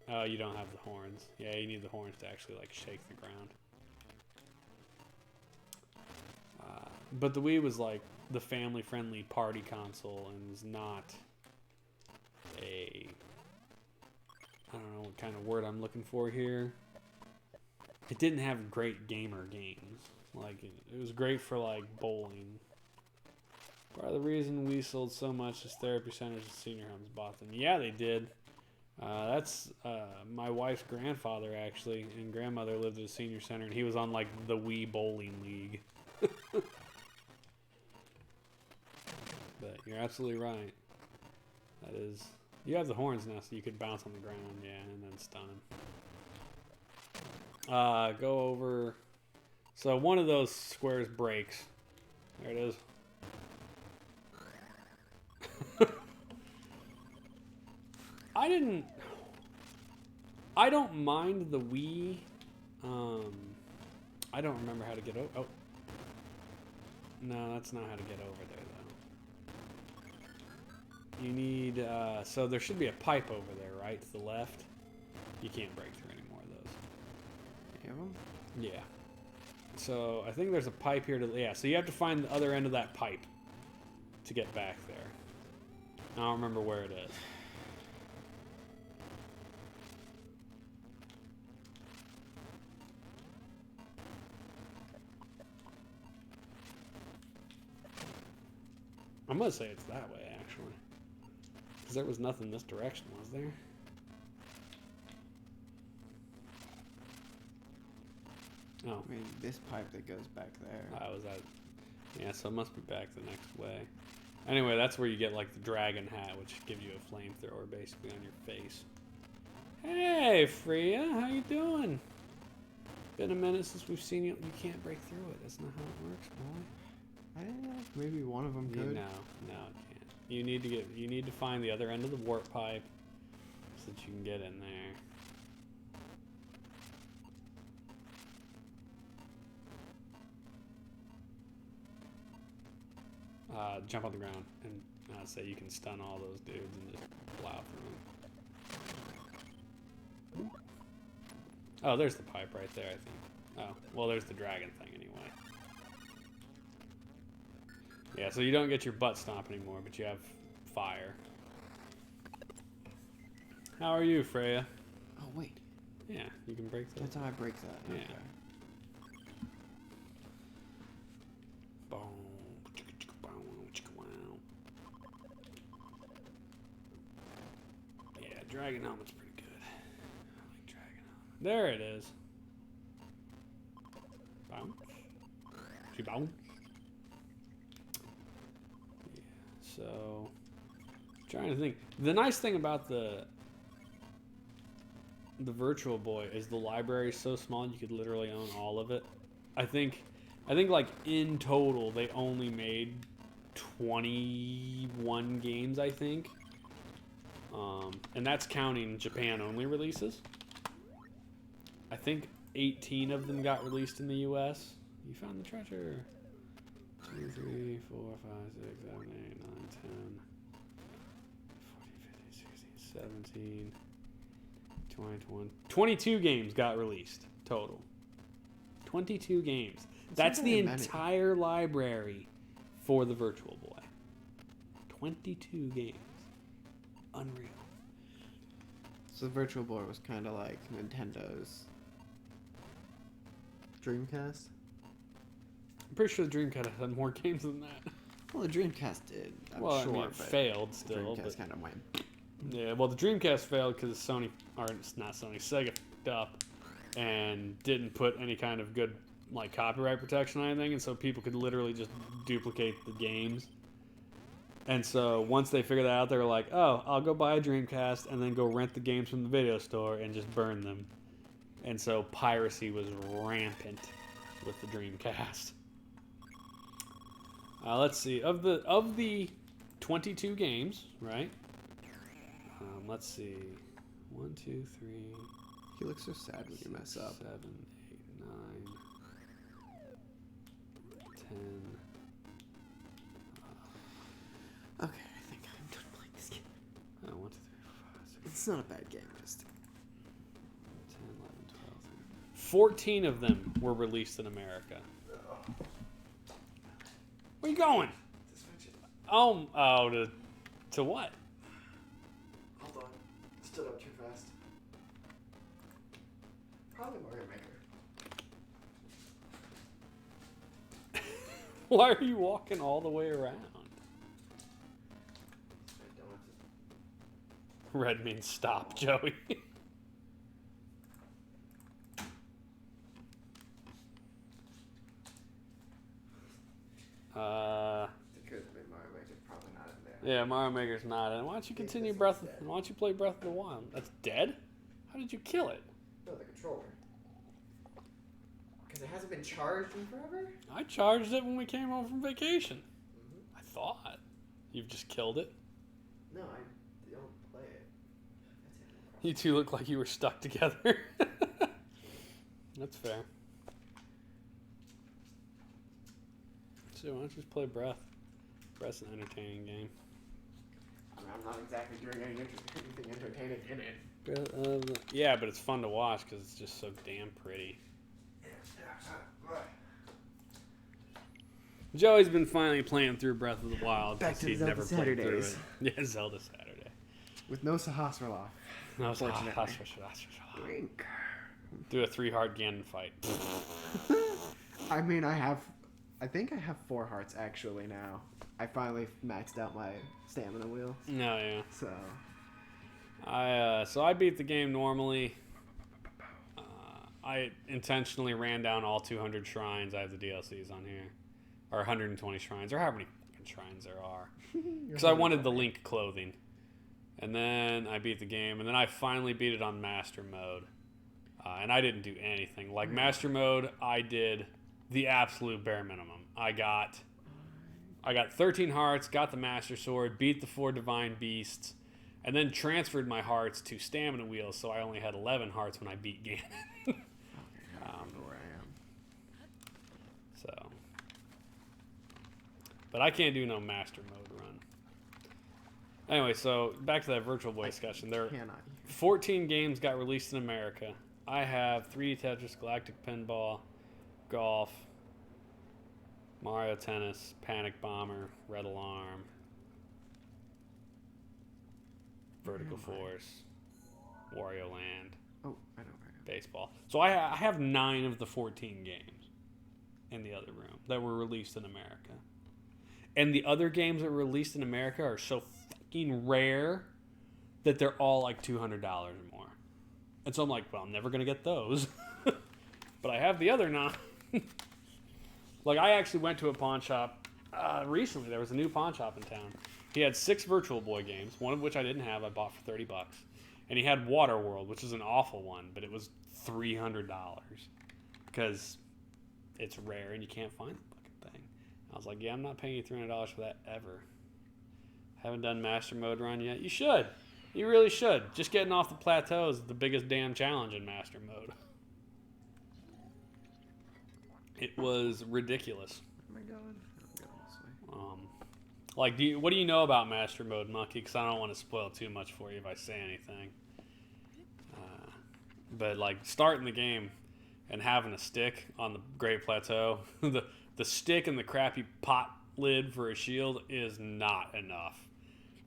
Oh, you don't have the horns. Yeah, you need the horns to actually, like, shake the ground. But the Wii was, like, the family-friendly party console and was not a... I don't know what kind of word I'm looking for here. It didn't have great gamer games. Like, it was great for, like, bowling. Part of the reason we sold so much is therapy centers and senior homes bought them. Yeah, they did. That's my wife's grandfather, actually, and grandmother lived at a senior center, and he was on, like, the Wii Bowling League. But you're absolutely right. That is... You have the horns now, so you could bounce on the ground, yeah, and then stun him. Go over... So one of those squares breaks. There it is. I don't mind the Wii. I don't remember how to get over. Oh. No, that's not how to get over there, though. You need, so there should be a pipe over there, right? To the left. You can't break through any more of those. Any of them? Yeah. So I think there's a pipe here to, yeah, so you have to find the other end of that pipe to get back there. I don't remember where it is. I'm gonna say it's that way, actually. Because there was nothing this direction, was there? Oh. I mean, this pipe that goes back there. Was that? Yeah, so it must be back the next way. Anyway, that's where you get like the dragon hat, which gives you a flamethrower basically on your face. Hey, Freya, how you doing? Been a minute since we've seen you. You can't break through it. That's not how it works, boy. I didn't know if maybe one of them could. No, it can't. You need to find the other end of the warp pipe so that you can get in there. Jump on the ground and say you can stun all those dudes and just plow through them. Oh, there's the pipe right there, I think. Oh, well, there's the dragon thing anyway. Yeah, so you don't get your butt stomp anymore, but you have fire. How are you, Freya? Oh, wait. Yeah, you can break that. That's how I break that. Yeah. Okay. Yeah, dragon helmet's pretty good. I like dragon helmet. There it is. Bounce. She bounce. Yeah, so trying to think. The nice thing about the Virtual Boy is the library is so small you could literally own all of it. I think like in total they only made 21 games, I think. And that's counting Japan only releases. I think 18 of them got released in the US. You found the treasure. 2, 3, 4, 5, 6, 7, 8, 9, 10, 14, 15, 16, 17, 20, 21. 22 games got released total. 22 games. That's the entire library for the Virtual Boy. 22 games. Unreal. So the Virtual Boy was kind of like Nintendo's Dreamcast? I'm pretty sure the Dreamcast had more games than that. Well, the Dreamcast did. I'm well, sure, I mean, it but failed the still. Dreamcast kind of went. Yeah, well, the Dreamcast failed because Sony, or it's not Sony, Sega f***ed up and didn't put any kind of good like copyright protection on anything, and so people could literally just duplicate the games. And so once they figured that out, they were like, oh, I'll go buy a Dreamcast and then go rent the games from the video store and just burn them. And so piracy was rampant with the Dreamcast. Let's see. Of the 22 games, right? Let's see. 1, 2, 3. He looks so sad when you mess up. 7, 8, 9, 10. Okay, I think I'm done playing this game. 1, 2, 3, 4, 5, 6. It's not a bad game, just 10, 11, 12, 13. 14 of them were released in America. Where you going? To what? Hold on. Stood up too fast. Probably Mario Maker. Why are you walking all the way around? Red means stop, Joey. It could have been Mario Maker, probably not in there. Yeah, Mario Maker's not in. Why don't you continue Why don't you play Breath of the Wild? That's dead? How did you kill it? No, the controller. Because it hasn't been charged in forever? I charged it when we came home from vacation. I thought. You've just killed it? No, I don't play it. You two look like you were stuck together. That's fair. So why don't you just play Breath? Breath's an entertaining game. I mean, I'm not exactly doing anything entertaining in it. Yeah, but it's fun to watch because it's just so damn pretty. Joey's been finally playing through Breath of the Wild. Back to he'd Zelda never played through it. Saturdays. Yeah, Zelda Saturday. With no Sahasrarla. No, Unfortunately. Drink. Do a 3-heart Ganon fight. I mean, I think I have 4 hearts actually now. I finally maxed out my stamina wheel. No, yeah. So I beat the game normally. I intentionally ran down all 200 shrines. I have the DLCs on here, or 120 shrines, or how many fucking shrines there are. Because I wanted the Link clothing, and then I beat the game, and then I finally beat it on Master Mode, and I didn't do anything. Like Master Mode, I did the absolute bare minimum. I got 13 hearts, got the Master Sword, beat the 4 Divine Beasts, and then transferred my hearts to Stamina Wheels, so I only had 11 hearts when I beat Ganon. I don't know where I am. So, but I can't do no Master Mode run. Anyway, so back to that Virtual Boy discussion. There, 14 games got released in America. I have 3D Tetris, Galactic Pinball, Golf, Mario Tennis, Panic Bomber, Red Alarm, Vertical Force, Wario Land. Oh, I know where I am. Baseball. So I have 9 of the 14 games in the other room that were released in America. And the other games that were released in America are so fucking rare that they're all like $200 or more. And so I'm like, well, I'm never going to get those. But I have the other 9. Like, I actually went to a pawn shop recently. There was a new pawn shop in town. He had 6 Virtual Boy games, one of which I didn't have. I bought for $30. And he had Waterworld, which is an awful one, but it was $300 because it's rare and you can't find the fucking thing. I was like, yeah, I'm not paying you $300 for that ever. Haven't done Master Mode run yet. You should. You really should. Just getting off the plateau is the biggest damn challenge in Master Mode. It was ridiculous. Where am I going? I'm going this way. Like, what do you know about Master Mode, Monkey? Because I don't want to spoil too much for you if I say anything. But, like, starting the game and having a stick on the Great Plateau, the stick and the crappy pot lid for a shield is not enough.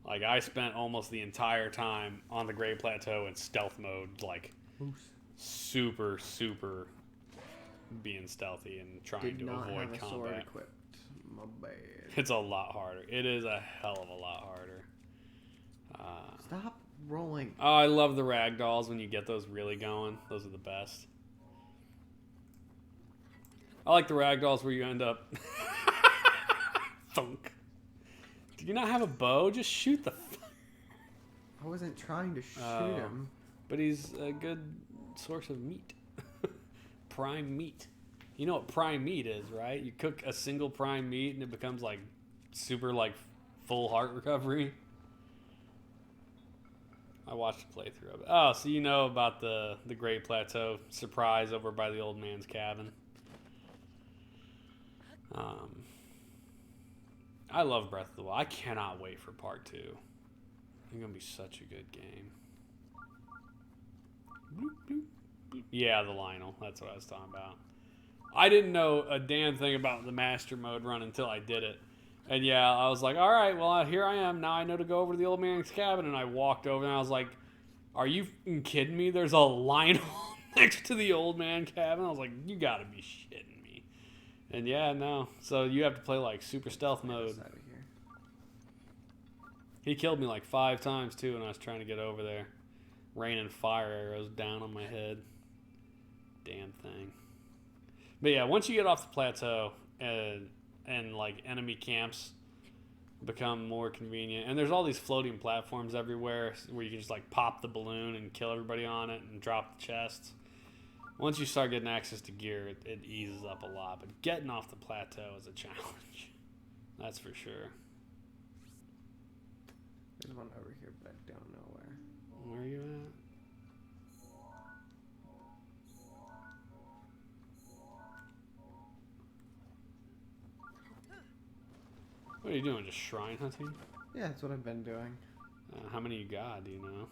Like, I spent almost the entire time on the Great Plateau in stealth mode, like, super, super being stealthy and trying to avoid have a combat. sword equipped. My bad. It's a lot harder. It is a hell of a lot harder. Stop rolling. Oh, I love the ragdolls when you get those really going. Those are the best. I like the ragdolls where you end up... Thunk. Do you not have a bow? Just shoot the... I wasn't trying to shoot him. But he's a good source of meat. Prime meat. You know what prime meat is, right? You cook a single prime meat and it becomes like super like full heart recovery. I watched a playthrough of it. Oh, so you know about the Great Plateau surprise over by the old man's cabin. I love Breath of the Wild. I cannot wait for part 2. It's gonna be such a good game. Bloop, bloop, bloop. Yeah, the Lionel. That's what I was talking about. I didn't know a damn thing about the Master Mode run until I did it. And yeah, I was like, all right, well, here I am. Now I know to go over to the old man's cabin. And I walked over and I was like, are you kidding me? There's a Lionel next to the old man cabin. I was like, you gotta be shitting me. And yeah, no. So you have to play like super stealth mode. He killed me like 5 times too when I was trying to get over there. Raining fire arrows down on my head. Damn thing. But yeah, once you get off the plateau and like enemy camps become more convenient, and there's all these floating platforms everywhere where you can just like pop the balloon and kill everybody on it and drop the chests. Once you start getting access to gear, it eases up a lot. But getting off the plateau is a challenge. That's for sure. There's one over here, but I don't know where. Where are you at? What are you doing? Just shrine hunting? Yeah, that's what I've been doing. How many you got? Do you know?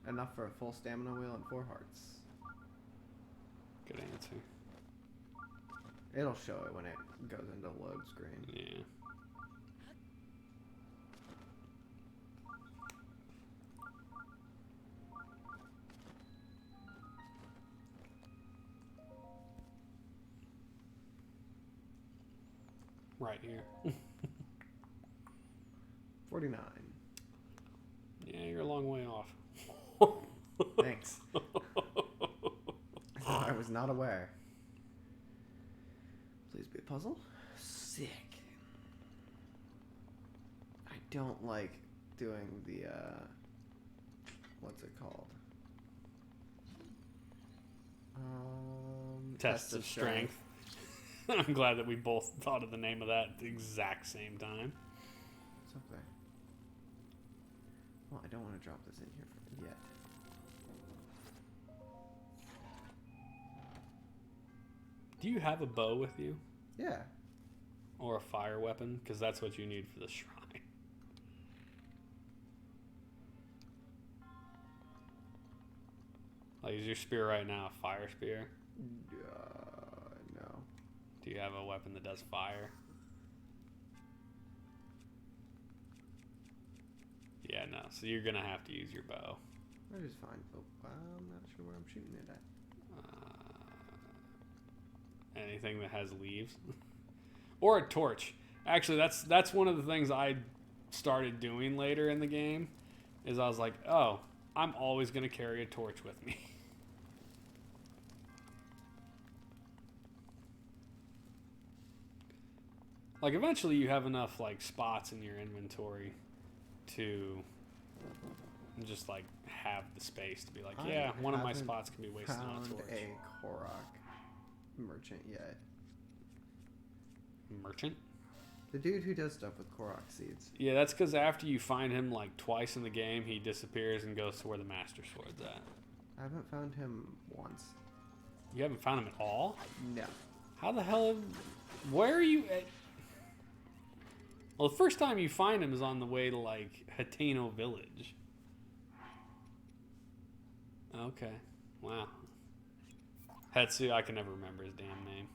Enough for a full stamina wheel and 4 hearts. Good answer. It'll show it when it goes into load screen. Yeah. Right here. 49. Yeah, you're a long way off. Thanks. I was not aware. Please be a puzzle. Sick. I don't like doing the, what's it called? Test of strength. I'm glad that we both thought of the name of that at the exact same time. It's up there. Well, I don't want to drop this in here yet. Do you have a bow with you? Yeah. Or a fire weapon? Because that's what you need for the shrine. Like, is your spear right now a fire spear? No. Do you have a weapon that does fire? Yeah, no. So you're going to have to use your bow. That is fine. Oh, I'm not sure where I'm shooting it at. Anything that has leaves. Or a torch. Actually, that's one of the things I started doing later in the game. Is I was like, oh, I'm always going to carry a torch with me. Like, eventually you have enough, like, spots in your inventory to just, like, have the space to be like, yeah, one of my spots can be wasted on a torch. A Korok merchant yet. Merchant? The dude who does stuff with Korok seeds. Yeah, that's because after you find him, like, twice in the game, he disappears and goes to where the Master Sword's at. I haven't found him once. You haven't found him at all? No. How the hell... Where are you at? Well, the first time you find him is on the way to, like, Hateno Village. Okay. Wow. Hetsu, I can never remember his damn name.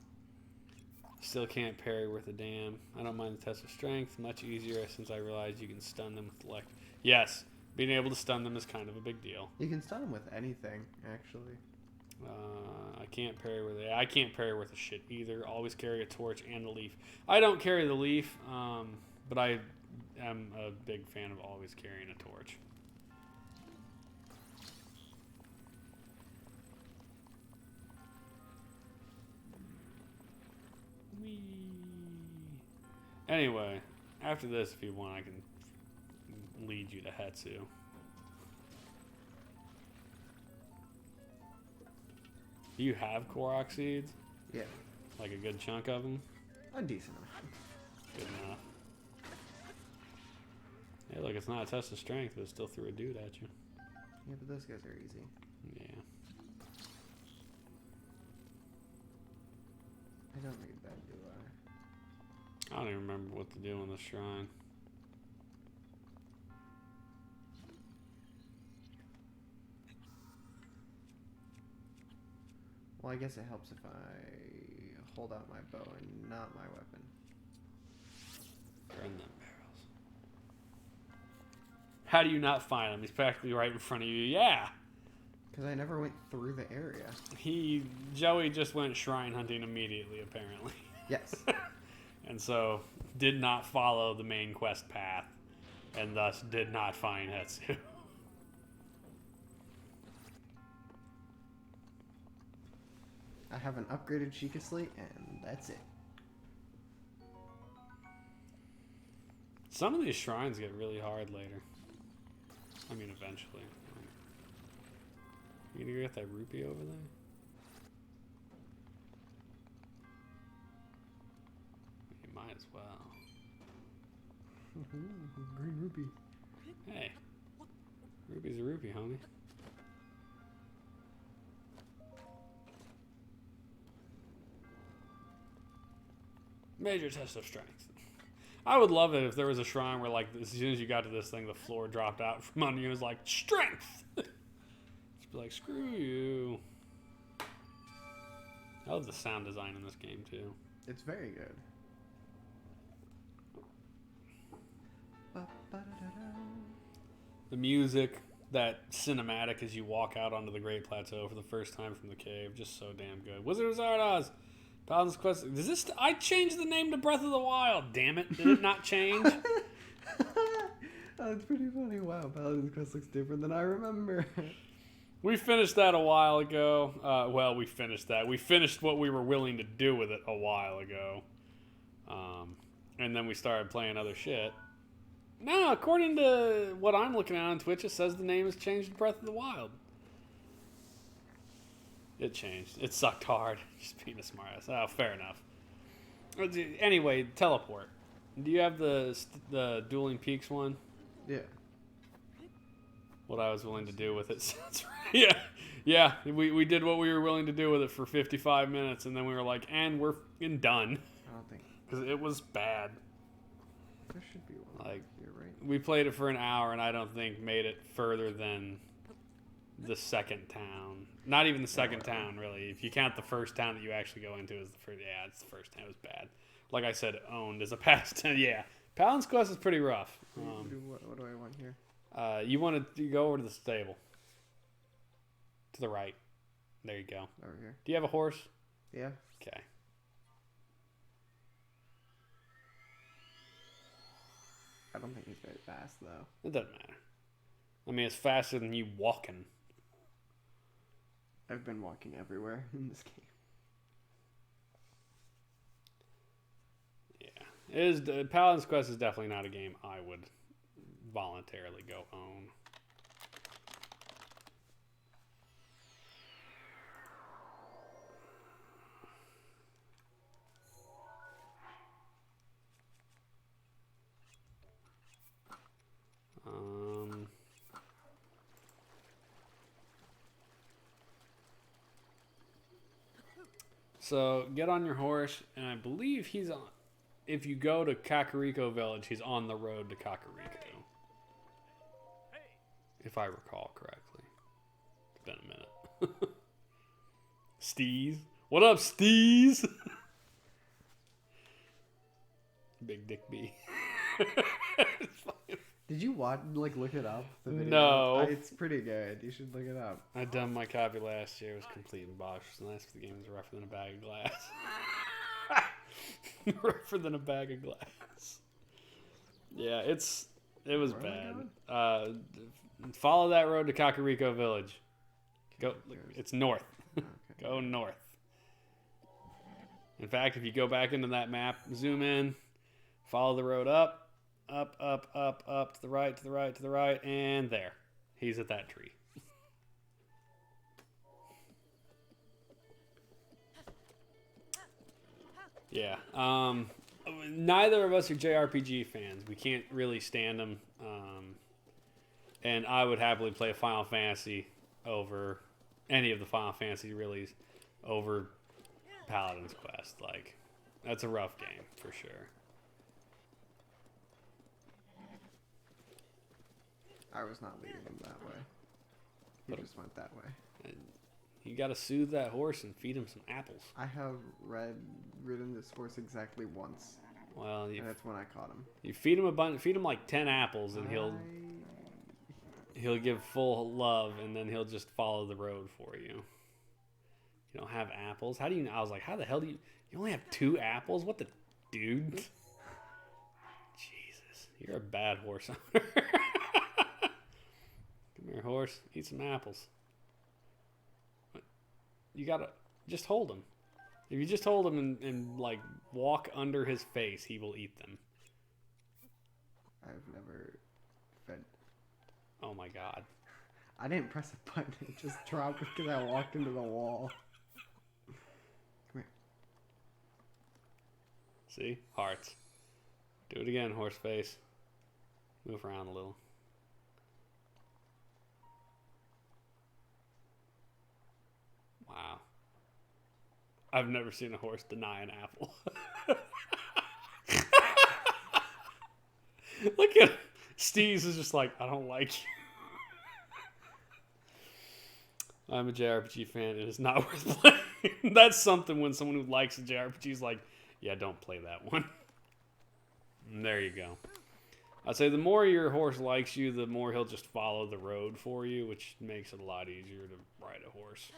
Still can't parry worth a damn. I don't mind the test of strength. Much easier since I realized you can stun them with elect. Yes, being able to stun them is kind of a big deal. You can stun them with anything, actually. I can't parry with it. I can't parry worth a shit either. Always carry a torch and a leaf. I don't carry the leaf, but I am a big fan of always carrying a torch. Whee. Anyway, after this, if you want, I can lead you to Hetsu. Do you have Korok seeds? Yeah. Like a good chunk of them? A decent amount. Good enough. Hey, look, it's not a test of strength, but it still threw a dude at you. Yeah, but those guys are easy. Yeah. I don't need that, do I? I don't even remember what to do on the shrine. Well, I guess it helps if I hold out my bow and not my weapon. Burn them barrels. How do you not find him? He's practically right in front of you. Yeah. Because I never went through the area. Joey just went shrine hunting immediately, apparently. Yes. And so did not follow the main quest path, and thus did not find Hetsu. I have an upgraded Sheikah Slate, and that's it. Some of these shrines get really hard later. I mean, eventually. You gonna get that rupee over there? You might as well. Green rupee. Hey. Rupee's a rupee, homie. Major test of strength. I would love it if there was a shrine where, like, as soon as you got to this thing, the floor dropped out from under you and was like, strength! Just be like, screw you. I love the sound design in this game, too. It's very good. The music, that cinematic as you walk out onto the Great Plateau for the first time from the cave, just so damn good. Wizard of Zardoz! Paladin's Quest. Does this? I changed the name to Breath of the Wild. Damn it! Did it not change? That's pretty funny. Wow, Paladin's Quest looks different than I remember. We finished that a while ago. Well, we finished that. We finished what we were willing to do with it a while ago. And then we started playing other shit. No, according to what I'm looking at on Twitch, it says the name has changed to Breath of the Wild. It changed. It sucked hard. Just being a smartass. Oh, fair enough. Anyway, teleport. Do you have the Dueling Peaks one? Yeah. What I was willing to do with it. Yeah. We did what we were willing to do with it for 55 minutes, and then we were like, and we're done. I don't think. Because it was bad. There should be one. Like, you're right. we played it for an hour, and I don't think made it further than the second town. Not even the second town, really. If you count the first town that you actually go into as the first, yeah, it's the first town. It was bad. Like I said, owned as a past town. Yeah, Paladin's Quest is pretty rough. What do I want here? You want to go over to the stable. To the right. There you go. Over here. Do you have a horse? Yeah. Okay. I don't think he's very fast though. It doesn't matter. I mean, it's faster than you walking. I've been walking everywhere in this game. Yeah. It is, Paladin's Quest is definitely not a game I would voluntarily go own. So get on your horse, and I believe he's on. If you go to Kakariko Village, he's on the road to Kakariko. If I recall correctly. It's been a minute. Steez. What up, Steez? Big Dick B. Did you look it up? The video? No. It's pretty good. You should look it up. I done my copy last year. It was complete and botched. It was nice, but the game was rougher than a bag of glass. Rougher than a bag of glass. Yeah, it was bad. Follow that road to Kakariko Village. Go. It's north. Okay. Go north. In fact, if you go back into that map, zoom in, follow the road up, to the right, to the right, to the right, and there. He's at that tree. Yeah. Neither of us are JRPG fans. We can't really stand them. And I would happily play a Final Fantasy over any of the Final Fantasy release over Paladin's Quest. Like, that's a rough game for sure. I was not leading him that way. He just went that way. You gotta soothe that horse and feed him some apples. I have ridden this horse exactly once. Well, and that's when I caught him. You feed him feed him like 10 apples, and he'll give full love, and then he'll just follow the road for you. You don't have apples? How do you? I was like, how the hell do you? You only have 2 apples? What the dude? Jesus, you're a bad horse owner. Come here, horse. Eat some apples. You gotta just hold him. If you just hold him and like walk under his face, he will eat them. I've never fed. Oh my god. I didn't press a button. It just dropped because I walked into the wall. Come here. See? Hearts. Do it again, horse face. Move around a little. Wow. I've never seen a horse deny an apple. Look at Steez is just like, I don't like you. I'm a JRPG fan. It is not worth playing. That's something when someone who likes a JRPG is like, yeah, don't play that one. And there you go. I'd say the more your horse likes you, the more he'll just follow the road for you, which makes it a lot easier to ride a horse.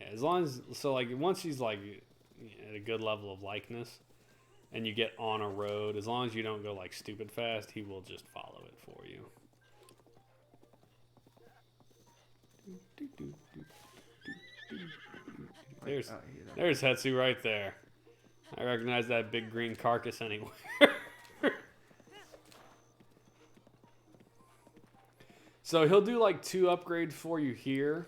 Yeah, as long as like once he's like at a good level of likeness, and you get on a road, as long as you don't go like stupid fast, he will just follow it for you. There's Hetsu right there. I recognize that big green carcass anywhere. So he'll do like 2 upgrades for you here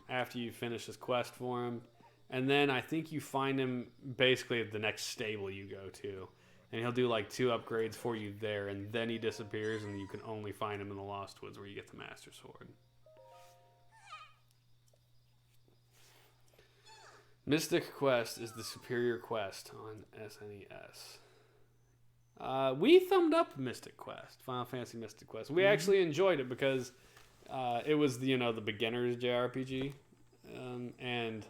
after you finish this quest for him. And then I think you find him basically at the next stable you go to. And he'll do like 2 upgrades for you there. And then he disappears and you can only find him in the Lost Woods where you get the Master Sword. Mystic Quest is the superior quest on SNES. We thumbed up Mystic Quest, Final Fantasy Mystic Quest. We actually enjoyed it because it was the beginner's JRPG, and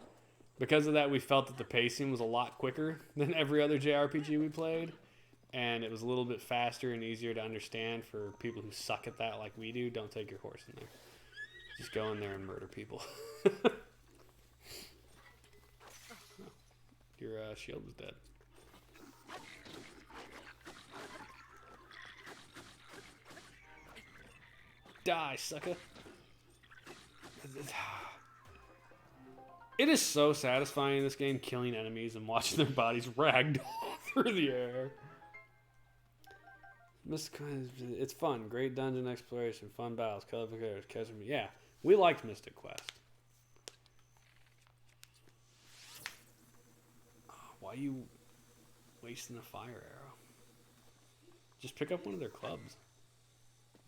because of that, we felt that the pacing was a lot quicker than every other JRPG we played, and it was a little bit faster and easier to understand for people who suck at that like we do. Don't take your horse in there; just go in there and murder people. Your shield was dead. Die, sucker. It is so satisfying in this game killing enemies and watching their bodies ragdoll through the air. It's fun. Great dungeon exploration, fun battles, colorful characters, catching me. Yeah, we liked Mystic Quest. Why are you wasting a fire arrow? Just pick up one of their clubs.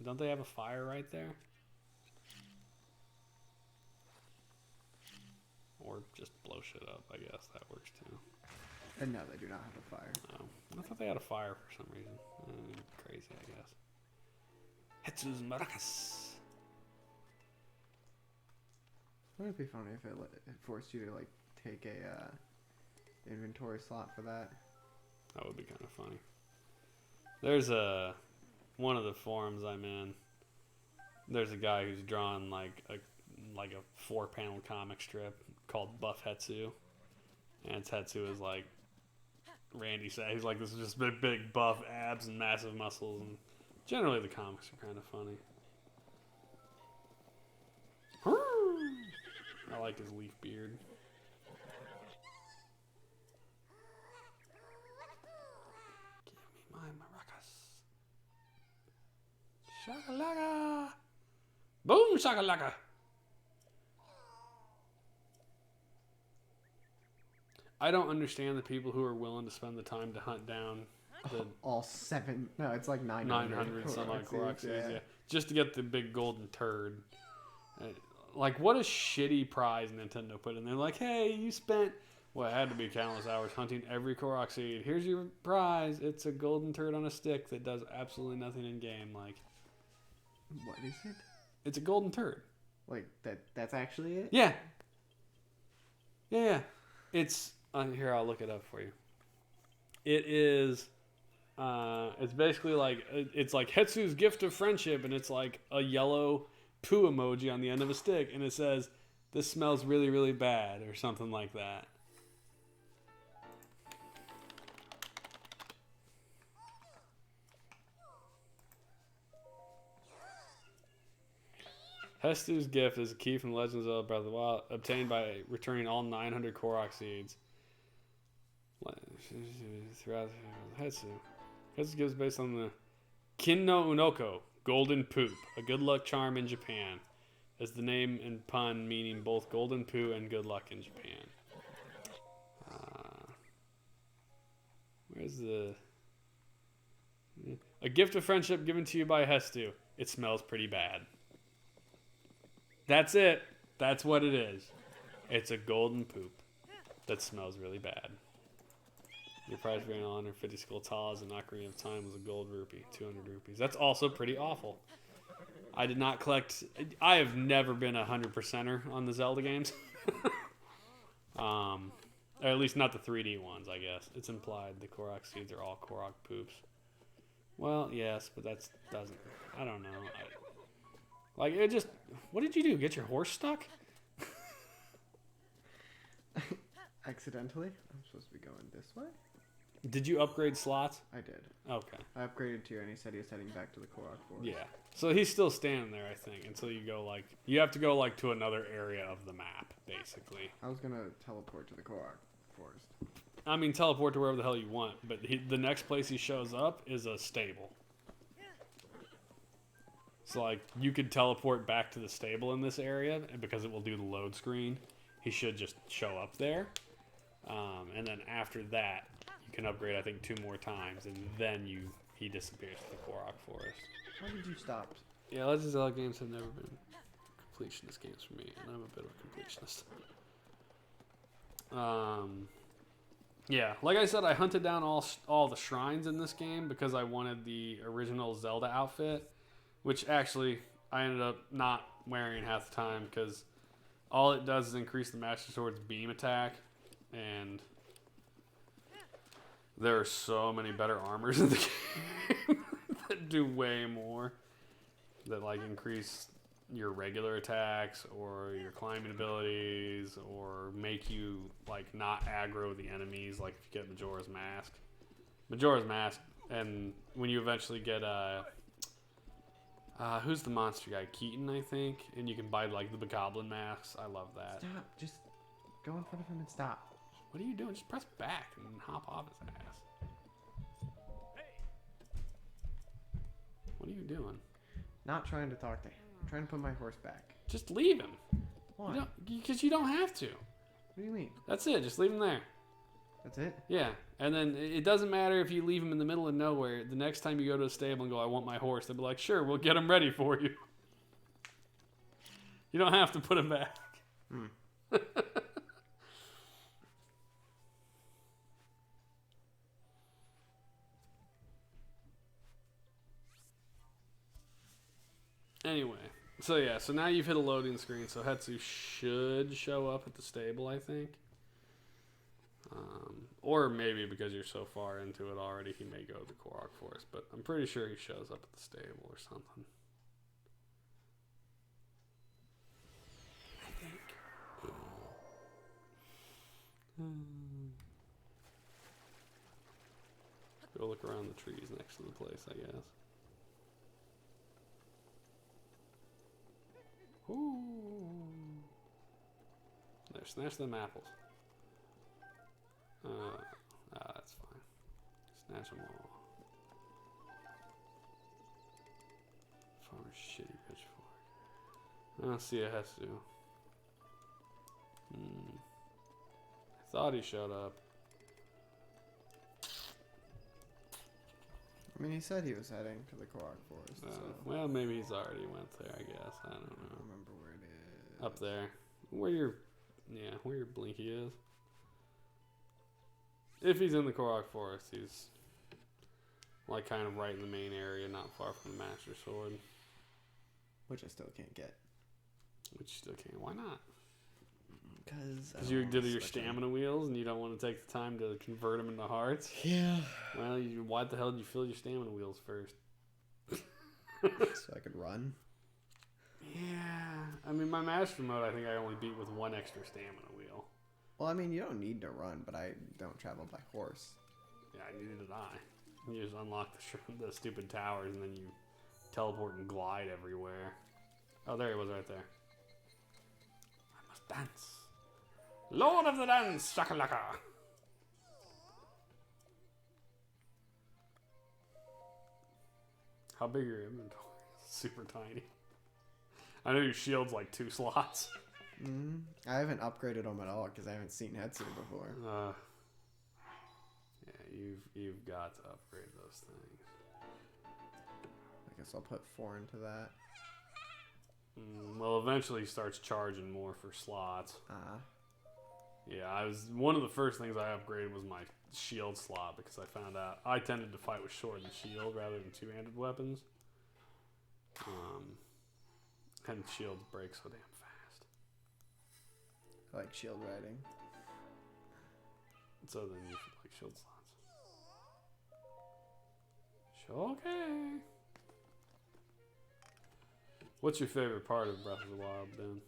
Don't they have a fire right there? Or just blow shit up, I guess. That works too. And no, they do not have a fire. Oh, I thought they had a fire for some reason. Crazy, I guess. Hetsu's Maracas. Wouldn't it be funny if it forced you to like take a inventory slot for that? That would be kind of funny. There's one of the forums I'm in. There's a guy who's drawn like a 4-panel comic strip called Buff Hetsu, and Hetsu is like Randy said. He's like this is just big buff abs and massive muscles, and generally the comics are kind of funny. I like his leaf beard. Give me my maracas. Shakalaka! Boom shakalaka! I don't understand the people who are willing to spend the time to hunt down the all 7. No, it's like 900 some odd Korok seeds, yeah, just to get the big golden turd. Like, what a shitty prize Nintendo put in there. Like, hey, you spent what had to be countless hours hunting every Korok seed. Here's your prize. It's a golden turd on a stick that does absolutely nothing in game. Like, what is it? It's a golden turd. Like that's actually it? Yeah. Yeah. It's here. I'll look it up for you. It is. It's basically like it's like Hetsu's gift of friendship, and it's like a yellow poo emoji on the end of a stick, and it says, "This smells really, really bad," or something like that. Hestu's gift is a key from Legends of Zelda Breath of the Wild, obtained by returning all 900 Korok seeds. Throughout Hetsu. Hetsu's gift is based on the Kin no Unoko, golden poop, a good luck charm in Japan, as the name and pun meaning both golden poo and good luck in Japan. Where's the... A gift of friendship given to you by Hestu. It smells pretty bad. That's it. That's what it is. It's a golden poop that smells really bad. Your prize for an 150 skull talas and Ocarina of Time was a gold rupee, 200 rupees. That's also pretty awful. I did not collect... I have never been a 100%er on the Zelda games. Or at least not the 3D ones, I guess. It's implied the Korok seeds are all Korok poops. Well, yes, but that doesn't... I don't know. Like, it just... What did you do? Get your horse stuck? Accidentally? I'm supposed to be going this way? Did you upgrade slots? I did. Okay. I upgraded to, and he said he was heading back to the Korok Forest. Yeah. So he's still standing there, I think, until you go, like... You have to go, like, to another area of the map, basically. I was going to teleport to the Korok Forest. I mean, teleport to wherever the hell you want, but the next place he shows up is a stable. So, like, you could teleport back to the stable in this area, and because it will do the load screen, he should just show up there. And then after that, you can upgrade, I think, 2 more times, and then he disappears to the Korok Forest. How did you stop? Yeah, Legends of Zelda games have never been completionist games for me, and I'm a bit of a completionist. Yeah, like I said, I hunted down all the shrines in this game because I wanted the original Zelda outfit, which actually I ended up not wearing half the time because all it does is increase the Master Sword's beam attack, and there are so many better armors in the game that do way more, that like increase your regular attacks or your climbing abilities or make you like not aggro the enemies, like if you get Majora's Mask, and when you eventually get who's the monster guy, Keaton, I think, and you can buy like the Bokoblin masks. I love that. Stop. Just go in front of him and stop. What are you doing? Just press back and hop off his ass. What are you doing? Not trying to talk to him. I'm trying to put my horse back. Just leave him. Why? Because you don't have to. What do you mean? That's it. Just leave him there. That's it? Yeah. And then it doesn't matter if you leave him in the middle of nowhere. The next time you go to a stable and go, I want my horse, they'll be like, sure, we'll get him ready for you. You don't have to put him back. Anyway, so yeah, so now you've hit a loading screen, so Hetsu should show up at the stable, I think. Or maybe because you're so far into it already, he may go to the Korok Forest, but I'm pretty sure he shows up at the stable or something. I think. Go look around the trees next to the place, I guess. Ooh. There, snatch them apples. That's fine. Snatch them all. Farmer's shitty pitchfork. I'll see it has to. I thought he showed up. I mean, he said he was heading to the Korok Forest. So. Well, maybe he's already went there, I guess. I don't know. I don't remember where it is. Up there. Where your Blinky is. If he's in the Korok Forest, he's like kind of right in the main area, not far from the Master Sword. Which I still can't get. Which you still can't. Why not? Because you did your stamina wheels and you don't want to take the time to convert them into hearts? Yeah. Well, why the hell did you fill your stamina wheels first? So I could run? Yeah. I mean, my Master Mode, I think I only beat with 1 extra stamina wheel. Well, I mean, you don't need to run, but I don't travel by horse. Yeah, neither did I. You just unlock the stupid towers and then you teleport and glide everywhere. Oh, there he was right there. I must dance. Lord of the dance, shakalaka. How big are your inventory? Super tiny. I know your shield's like 2 slots. I haven't upgraded them at all because I haven't seen Hetsu before. Yeah, you've got to upgrade those things. I guess I'll put 4 into that. Well, eventually he starts charging more for slots. Yeah, one of the first things I upgraded was my shield slot because I found out I tended to fight with sword and shield rather than 2-handed weapons. And shields break so damn fast. I like shield riding. So then you should like shield slots. Okay. What's your favorite part of Breath of the Wild, Ben?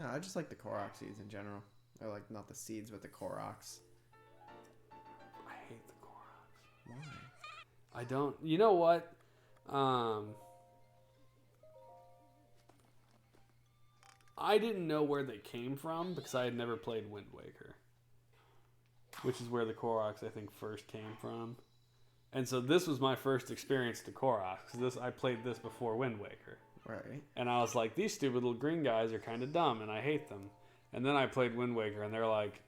No, I just like the Korok seeds in general. Or like not the seeds, but the Koroks. I hate the Koroks. Why? I don't. You know what? I didn't know where they came from because I had never played Wind Waker, which is where the Koroks I think first came from. And so this was my first experience to Koroks. I played this before Wind Waker. Right. And I was like, these stupid little green guys are kind of dumb and I hate them. And then I played Wind Waker and they're like,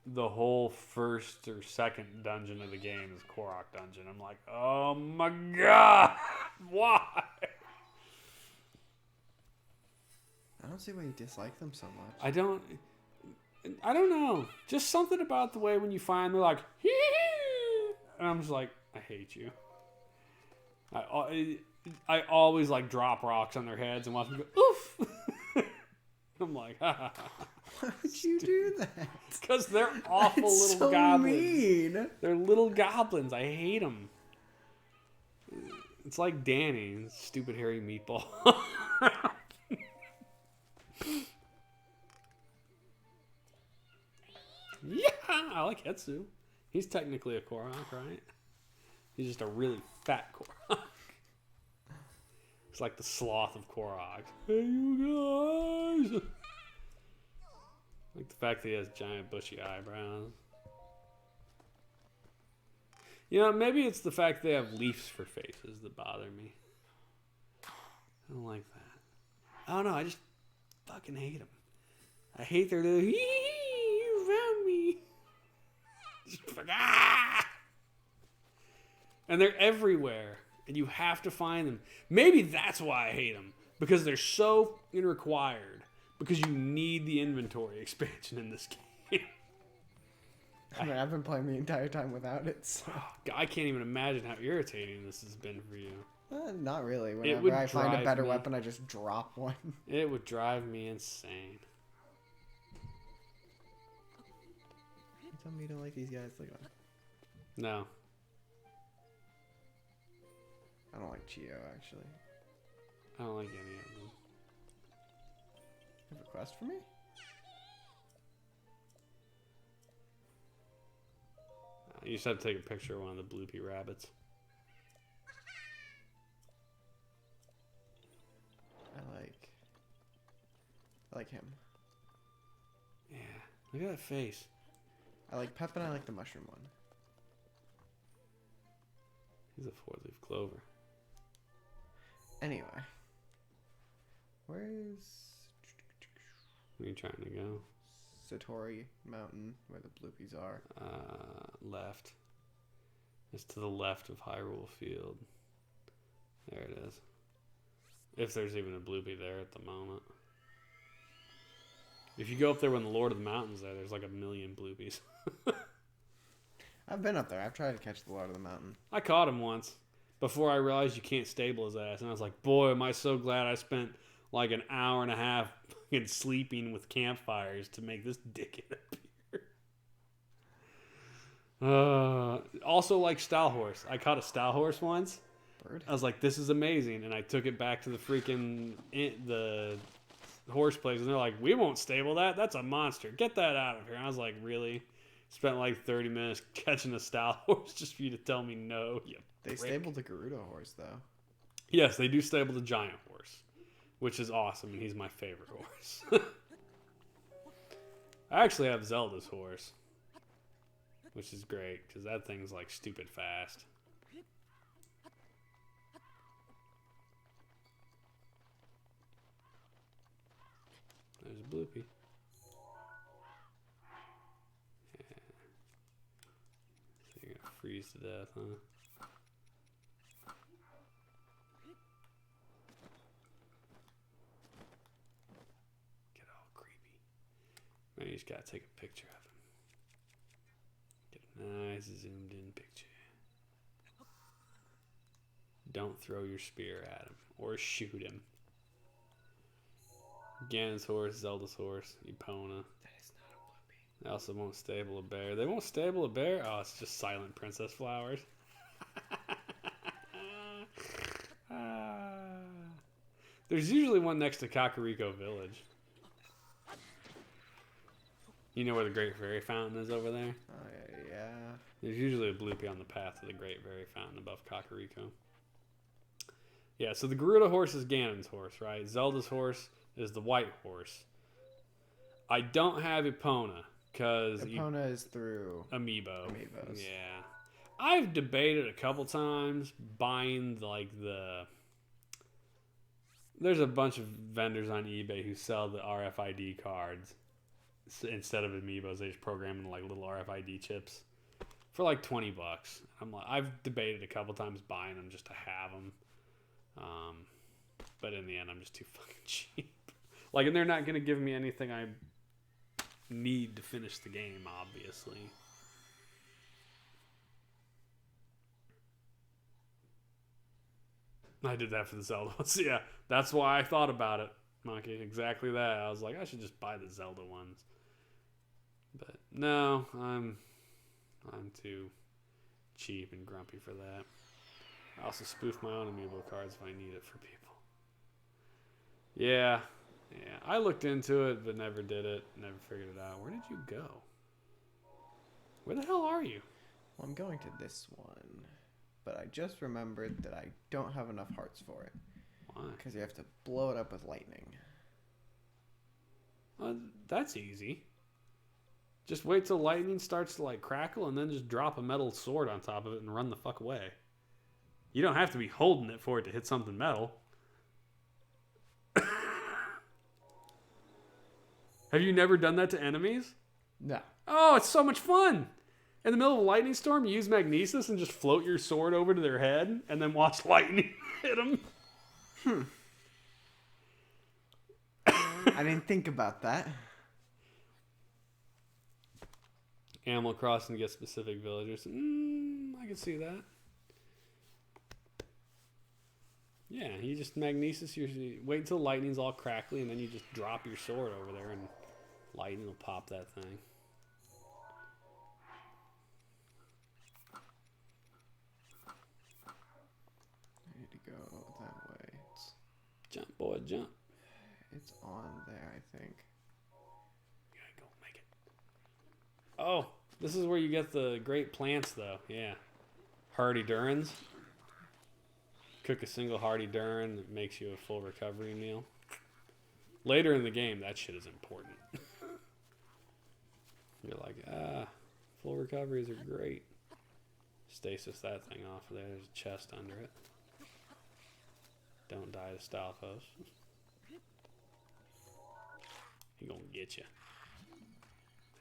the whole first or second dungeon of the game is Korok dungeon. I'm like, oh my god, why? I don't see why you dislike them so much. I don't know. Just something about the way when you find they're like, hee-hee, and I'm just like, I hate you. I always like drop rocks on their heads and watch them go, oof. I'm like, ha ha ha. Why would you do that? Because they're awful That's little so goblins. Mean. They're little goblins. I hate them. It's like Danny, stupid hairy meatball. Yeah, I like Hetsu. He's technically a Korok, right? He's just a really fat Korok. It's like the sloth of Korok. Hey, you guys! Like the fact that he has giant bushy eyebrows. You know, maybe it's the fact they have leaves for faces that bother me. I don't like that. I don't know, I just fucking hate them. I hate their little, you found me. Just like, ah! And they're everywhere. And you have to find them. Maybe that's why I hate them. Because they're so required. Because you need the inventory expansion in this game. I mean, I've been playing the entire time without it. So. I can't even imagine how irritating this has been for you. Not really. Whenever I find a better weapon, I just drop one. It would drive me insane. You tell me you don't like these guys? Look at them. No. I don't like Chio, actually. I don't like any of them. You have a quest for me? You just have to take a picture of one of the bloopy rabbits. I like him. Yeah, look at that face. I like Pep and I like the mushroom one. He's a four-leaf clover. Anyway. Where's Where are you trying to go? Satori Mountain, where the bloopies are? Left. It's to the left of Hyrule Field. There it is. If there's even a bloopy there at the moment. If you go up there when the Lord of the Mountain's there, there's like 1 million bloopies. I've been up there. I've tried to catch the Lord of the Mountain. I caught him once before I realized you can't stable his ass. And I was like, boy, am I so glad I spent like an hour and a half fucking sleeping with campfires to make this dickhead appear. Also like Style Horse. I caught a Style Horse once. Bird? I was like, this is amazing. And I took it back to the freaking the horse place. And they're like, we won't stable that. That's a monster. Get that out of here. And I was like, really? Spent like 30 minutes catching a Style Horse just for you to tell me no. They stabled the Gerudo horse, though. Yes, they do stable the giant horse, which is awesome, and he's my favorite horse. I actually have Zelda's horse, which is great, because that thing's like stupid fast. There's a bloopy. Yeah. So you're gonna freeze to death, huh? Get all creepy. Now you just gotta take a picture of him. Get a nice zoomed in picture. Don't throw your spear at him or shoot him. Ganon's horse, Zelda's horse, Epona. That is not a bloopy. They also won't stable a bear. They won't stable a bear? Oh, it's just silent princess flowers. There's usually one next to Kakariko Village. You know where the Great Fairy Fountain is over there? Yeah. There's usually a bloopy on the path to the Great Fairy Fountain above Kakariko. Yeah, so the Garuda horse is Ganon's horse, right? Zelda's horse is the white horse. I don't have Epona, because... Epona is through... Amiibo. Amiibos. Yeah. I've debated a couple times buying, like, the... There's a bunch of vendors on eBay who sell the RFID cards. Instead of Amiibos, they just program in, like, little RFID chips. For, like, $20. I've debated a couple times buying them just to have them. But in the end, I'm just too fucking cheap. Like, and they're not going to give me anything I need to finish the game, obviously. I did that for the Zelda ones. Yeah, that's why I thought about it, Monkey. Exactly that. I was like, I should just buy the Zelda ones. But no, I'm too cheap and grumpy for that. I also spoof my own Amiibo cards if I need it for people. Yeah. I looked into it, but never did it. Never figured it out. Where did you go? Where the hell are you? Well, I'm going to this one, but I just remembered that I don't have enough hearts for it. Why? Because you have to blow it up with lightning. That's easy. Just wait till lightning starts to like crackle and then just drop a metal sword on top of it and run the fuck away. You don't have to be holding it for it to hit something metal. Have you never done that to enemies? No. Oh, it's so much fun. In the middle of a lightning storm, you use magnesis and just float your sword over to their head and then watch lightning hit them. I didn't think about that. Animal Crossing to get specific villagers. I can see that. Yeah, you just magnesis wait until lightning's all crackly and then you just drop your sword over there and lightning will pop that thing. I need to go that way. Jump, boy, jump. It's on there, I think. You gotta go make it. Oh, this is where you get the great plants, though. Yeah. Hardy Durins. Cook a single Hardy Durin that makes you a full recovery meal. Later in the game, that shit is important. You're like, full recoveries are great. Stasis that thing off of there. There's a chest under it. Don't die to Stalfos. He gonna get you.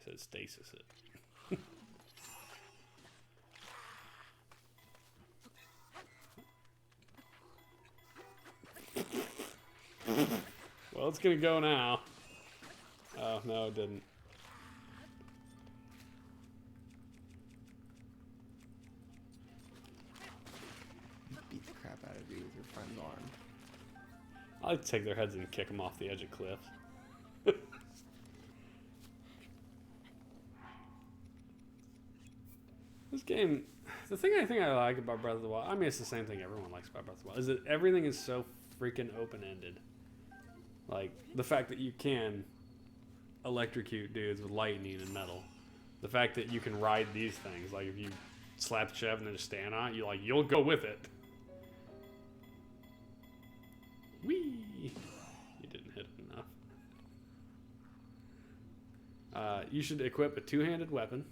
I said stasis it. Well, it's gonna go now. Oh, no, it didn't. Beat the crap out of you with your friend's arm. I like to take their heads and kick them off the edge of cliffs. This game, the thing I like about Breath of the Wild, I mean, it's the same thing everyone likes about Breath of the Wild, is that everything is so freaking open-ended. Like, the fact that you can electrocute dudes with lightning and metal. The fact that you can ride these things. Like, if you slap the shove and then just stand on it, you'll go with it. Whee! You didn't hit it enough. You should equip a two-handed weapon.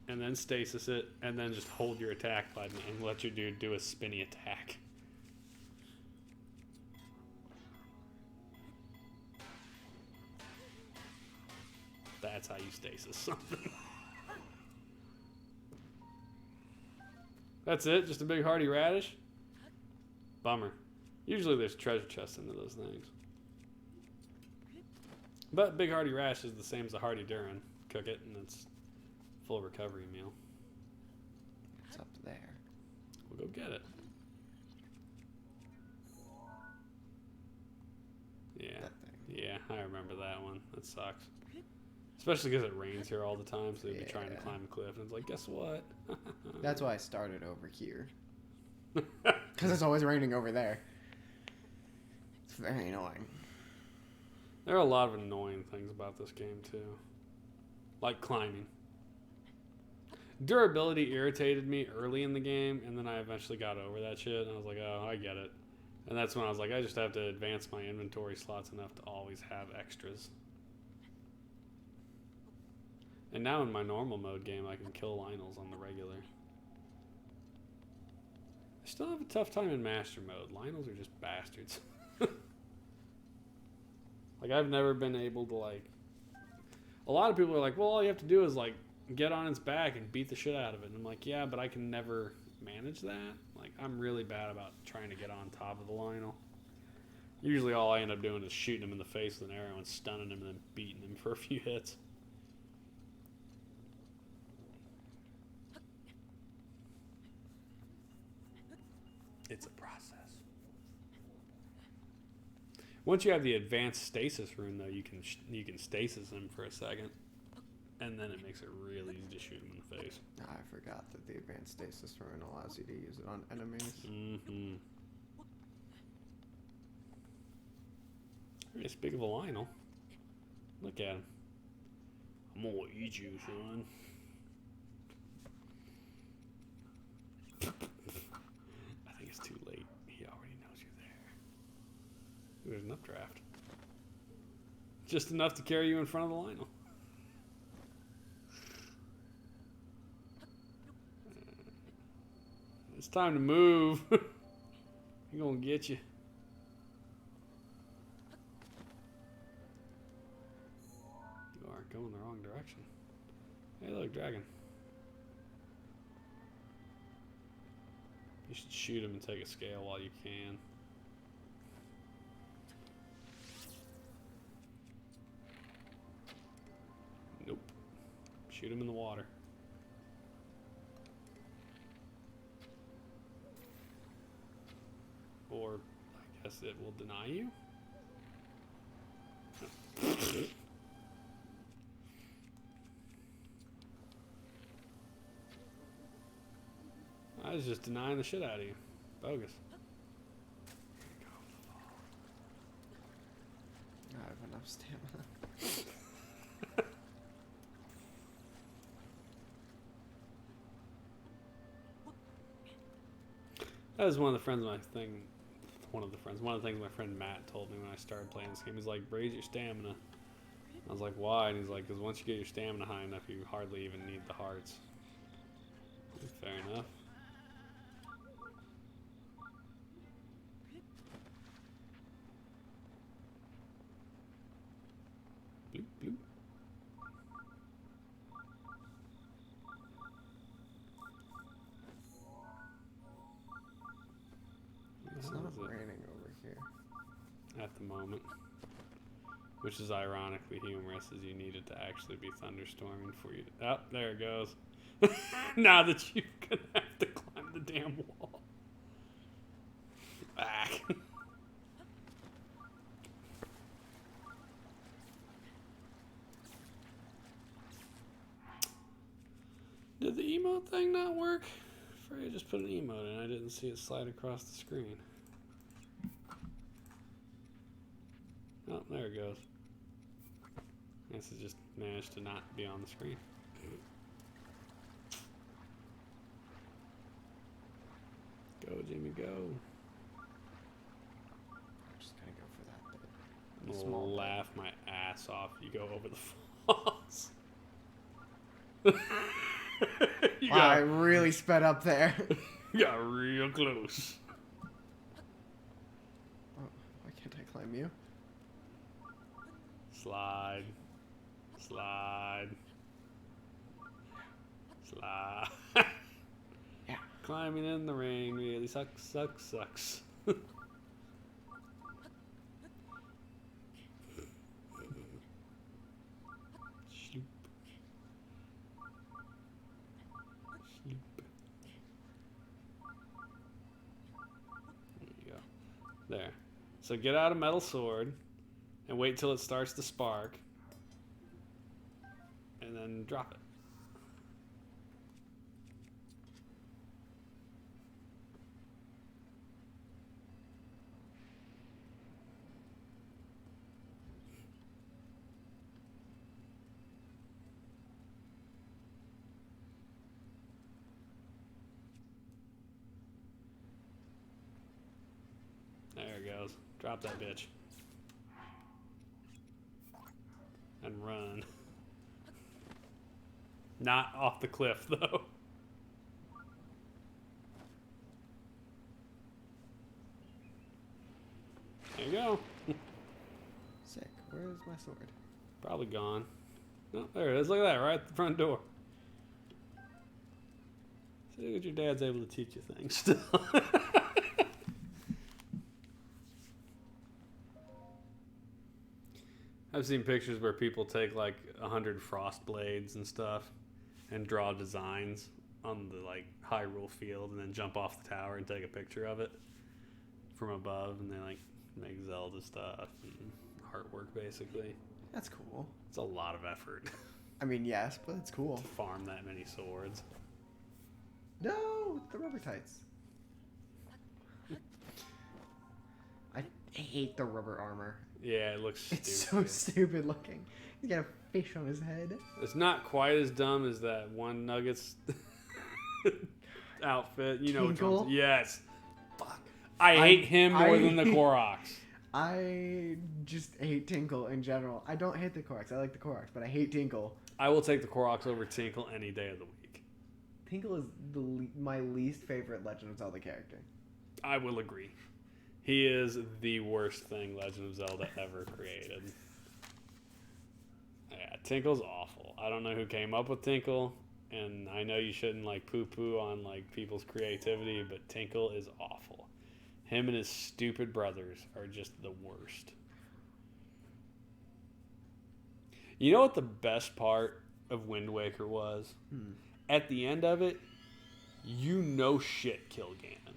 And then stasis it, and then just hold your attack button and let your dude do a spinny attack. That's how you stasis something. That's it? Just a big hardy radish? Bummer. Usually there's treasure chests into those things. But big hardy radish is the same as a hardy Durin. Cook it and it's full recovery meal. It's up there. We'll go get it. Yeah. That thing. Yeah, I remember that one. That sucks. Especially because it rains here all the time, so they'd be trying to climb a cliff, and it's like, guess what? That's why I started over here. Because it's always raining over there. It's very annoying. There are a lot of annoying things about this game, too. Like climbing. Durability irritated me early in the game, and then I eventually got over that shit, and I was like, oh, I get it. And that's when I was like, I just have to advance my inventory slots enough to always have extras. And now in my normal mode game, I can kill Lionels on the regular. I still have a tough time in master mode. Lionels are just bastards. Like, I've never been able to, like... A lot of people are like, well, all you have to do is, like, get on its back and beat the shit out of it. And I'm like, yeah, but I can never manage that. Like, I'm really bad about trying to get on top of the Lionel. Usually all I end up doing is shooting him in the face with an arrow and stunning him and then beating him for a few hits. It's a process. Once you have the advanced stasis rune, though, you can stasis him for a second, and then it makes it real easy to shoot him in the face. I forgot that the advanced stasis rune allows you to use it on enemies. Mm-hmm. Hey, speak of a Lionel, look at him. I'm gonna eat you, son. I think it's too late. He already knows you're there. Ooh, there's an updraft. Just enough to carry you in front of the Lionel. It's time to move. He's gonna get you. You are going the wrong direction. Hey, look, dragon. You should shoot him and take a scale while you can. Nope. Shoot him in the water. Or, I guess it will deny you? I was just denying the shit out of you. Bogus. I have enough stamina. That was one of the things my friend Matt told me when I started playing this game. He's like, raise your stamina. I was like, why? And he's like, because once you get your stamina high enough, you hardly even need the hearts. Fair enough. Bloop, bloop. It's not raining over here. At the moment. Which is ironically humorous, as you need it to actually be thunderstorming for you to... Oh, there it goes. Now that you're going to have to climb the damn wall. Back. Did the emote thing not work? I just put an emote in. I didn't see it slide across the screen. Oh, there it goes. I guess it just managed to not be on the screen. Go, Jimmy, go. I'm just gonna go for that bit. I'm gonna Small laugh my ass off. You go over the falls. Wow, I really sped up there. You got real close. Oh, why can't I climb you? Slide. Slide. Slide. Yeah. Climbing in the rain really sucks, sucks, sucks. Sloop. Sloop. There you go. There. So get out a metal sword and wait till it starts to spark. And then drop it. Drop that bitch. And run. Not off the cliff, though. There you go. Sick. Where's my sword? Probably gone. Oh, there it is. Look at that, right at the front door. See what your dad's able to teach you things still. I've seen pictures where people take like 100 frost blades and stuff and draw designs on the like Hyrule field and then jump off the tower and take a picture of it from above, and they like make Zelda stuff and artwork basically. That's cool. It's a lot of effort I mean, yes, but it's cool. to farm that many swords. No, the rubber tights. I hate the rubber armor. Yeah, it looks stupid. It's so stupid looking. He's got a fish on his head. It's not quite as dumb as that one Nuggets outfit. You know which Tinkle? one? Yes. Fuck. I hate him more than the Koroks. I just hate Tinkle in general. I don't hate the Koroks. I like the Koroks, but I hate Tinkle. I will take the Koroks over Tinkle any day of the week. Tinkle is my least favorite Legend of Zelda character. I will agree. He is the worst thing Legend of Zelda ever created. Yeah, Tinkle's awful. I don't know who came up with Tinkle, and I know you shouldn't like poo-poo on like people's creativity, but Tinkle is awful. Him and his stupid brothers are just the worst. You know what the best part of Wind Waker was? At the end of it, you know shit killed Ganon.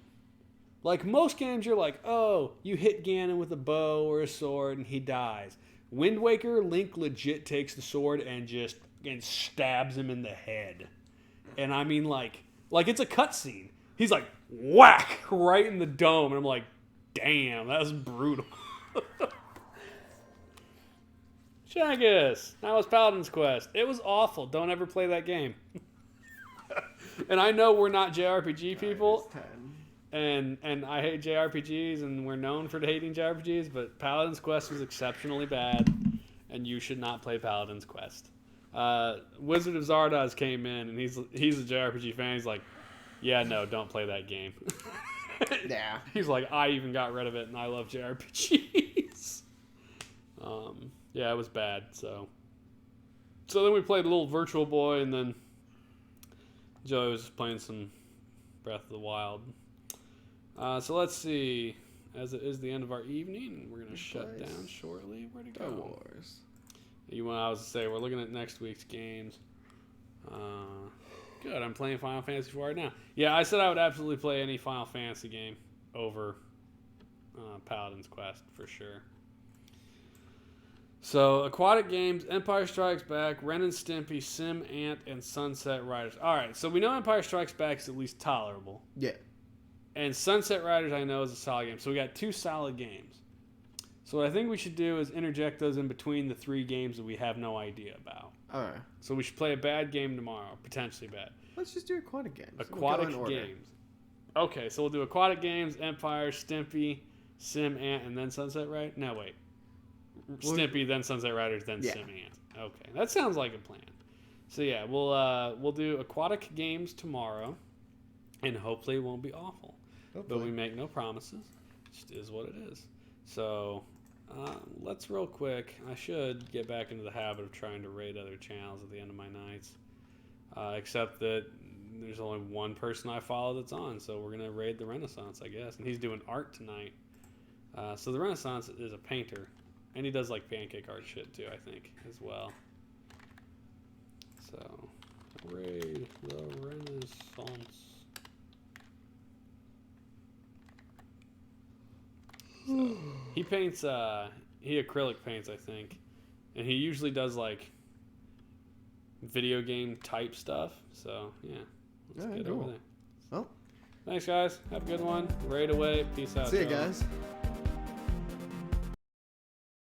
Like, most games, you're like, oh, you hit Ganon with a bow or a sword and he dies. Wind Waker, Link legit takes the sword and just stabs him in the head. And I mean, like it's a cutscene. He's like, whack, right in the dome. And I'm like, damn, that was brutal. Shagus, that was Paladin's Quest. It was awful. Don't ever play that game. And I know we're not JRPG people. And I hate JRPGs, and we're known for hating JRPGs, but Paladin's Quest was exceptionally bad, and you should not play Paladin's Quest. Wizard of Zardoz came in, and he's a JRPG fan. He's like, yeah, no, don't play that game. Yeah. He's like, I even got rid of it, and I love JRPGs. Yeah, it was bad, so then we played a little Virtual Boy, and then Joey was just playing some Breath of the Wild. So let's see. As it is the end of our evening, we're going to shut down shortly. Where'd it go? Star Wars. I was to say, we're looking at next week's games. Good, I'm playing Final Fantasy IV right now. Yeah, I said I would absolutely play any Final Fantasy game over Paladin's Quest, for sure. So, aquatic games, Empire Strikes Back, Ren and Stimpy, Sim Ant, and Sunset Riders. Alright, so we know Empire Strikes Back is at least tolerable. Yeah. And Sunset Riders, I know, is a solid game. So we got 2 solid games. So what I think we should do is interject those in between the 3 games that we have no idea about. Alright. So we should play a bad game tomorrow, potentially bad. Let's just do aquatic games. Aquatic games. Okay, so we'll do aquatic games, Empire, Stimpy, Sim Ant, and then Sunset Riders. No, wait. Stimpy, then Sunset Riders, then Sim Ant. Okay, that sounds like a plan. So yeah, we'll do aquatic games tomorrow, and hopefully it won't be awful. Hopefully. But we make no promises. It just is what it is. So let's real quick. I should get back into the habit of trying to raid other channels at the end of my nights. Except that there's only one person I follow that's on, so we're gonna raid the Renaissance, I guess. And he's doing art tonight. So the Renaissance is a painter. And he does like pancake art shit too, I think, as well. So, raid the Renaissance. So, he paints, he acrylic paints, I think. And he usually does like video game type stuff. So, yeah. Let's get over there. Well, thanks, guys. Have a good one. Raid away. Peace out. See you guys.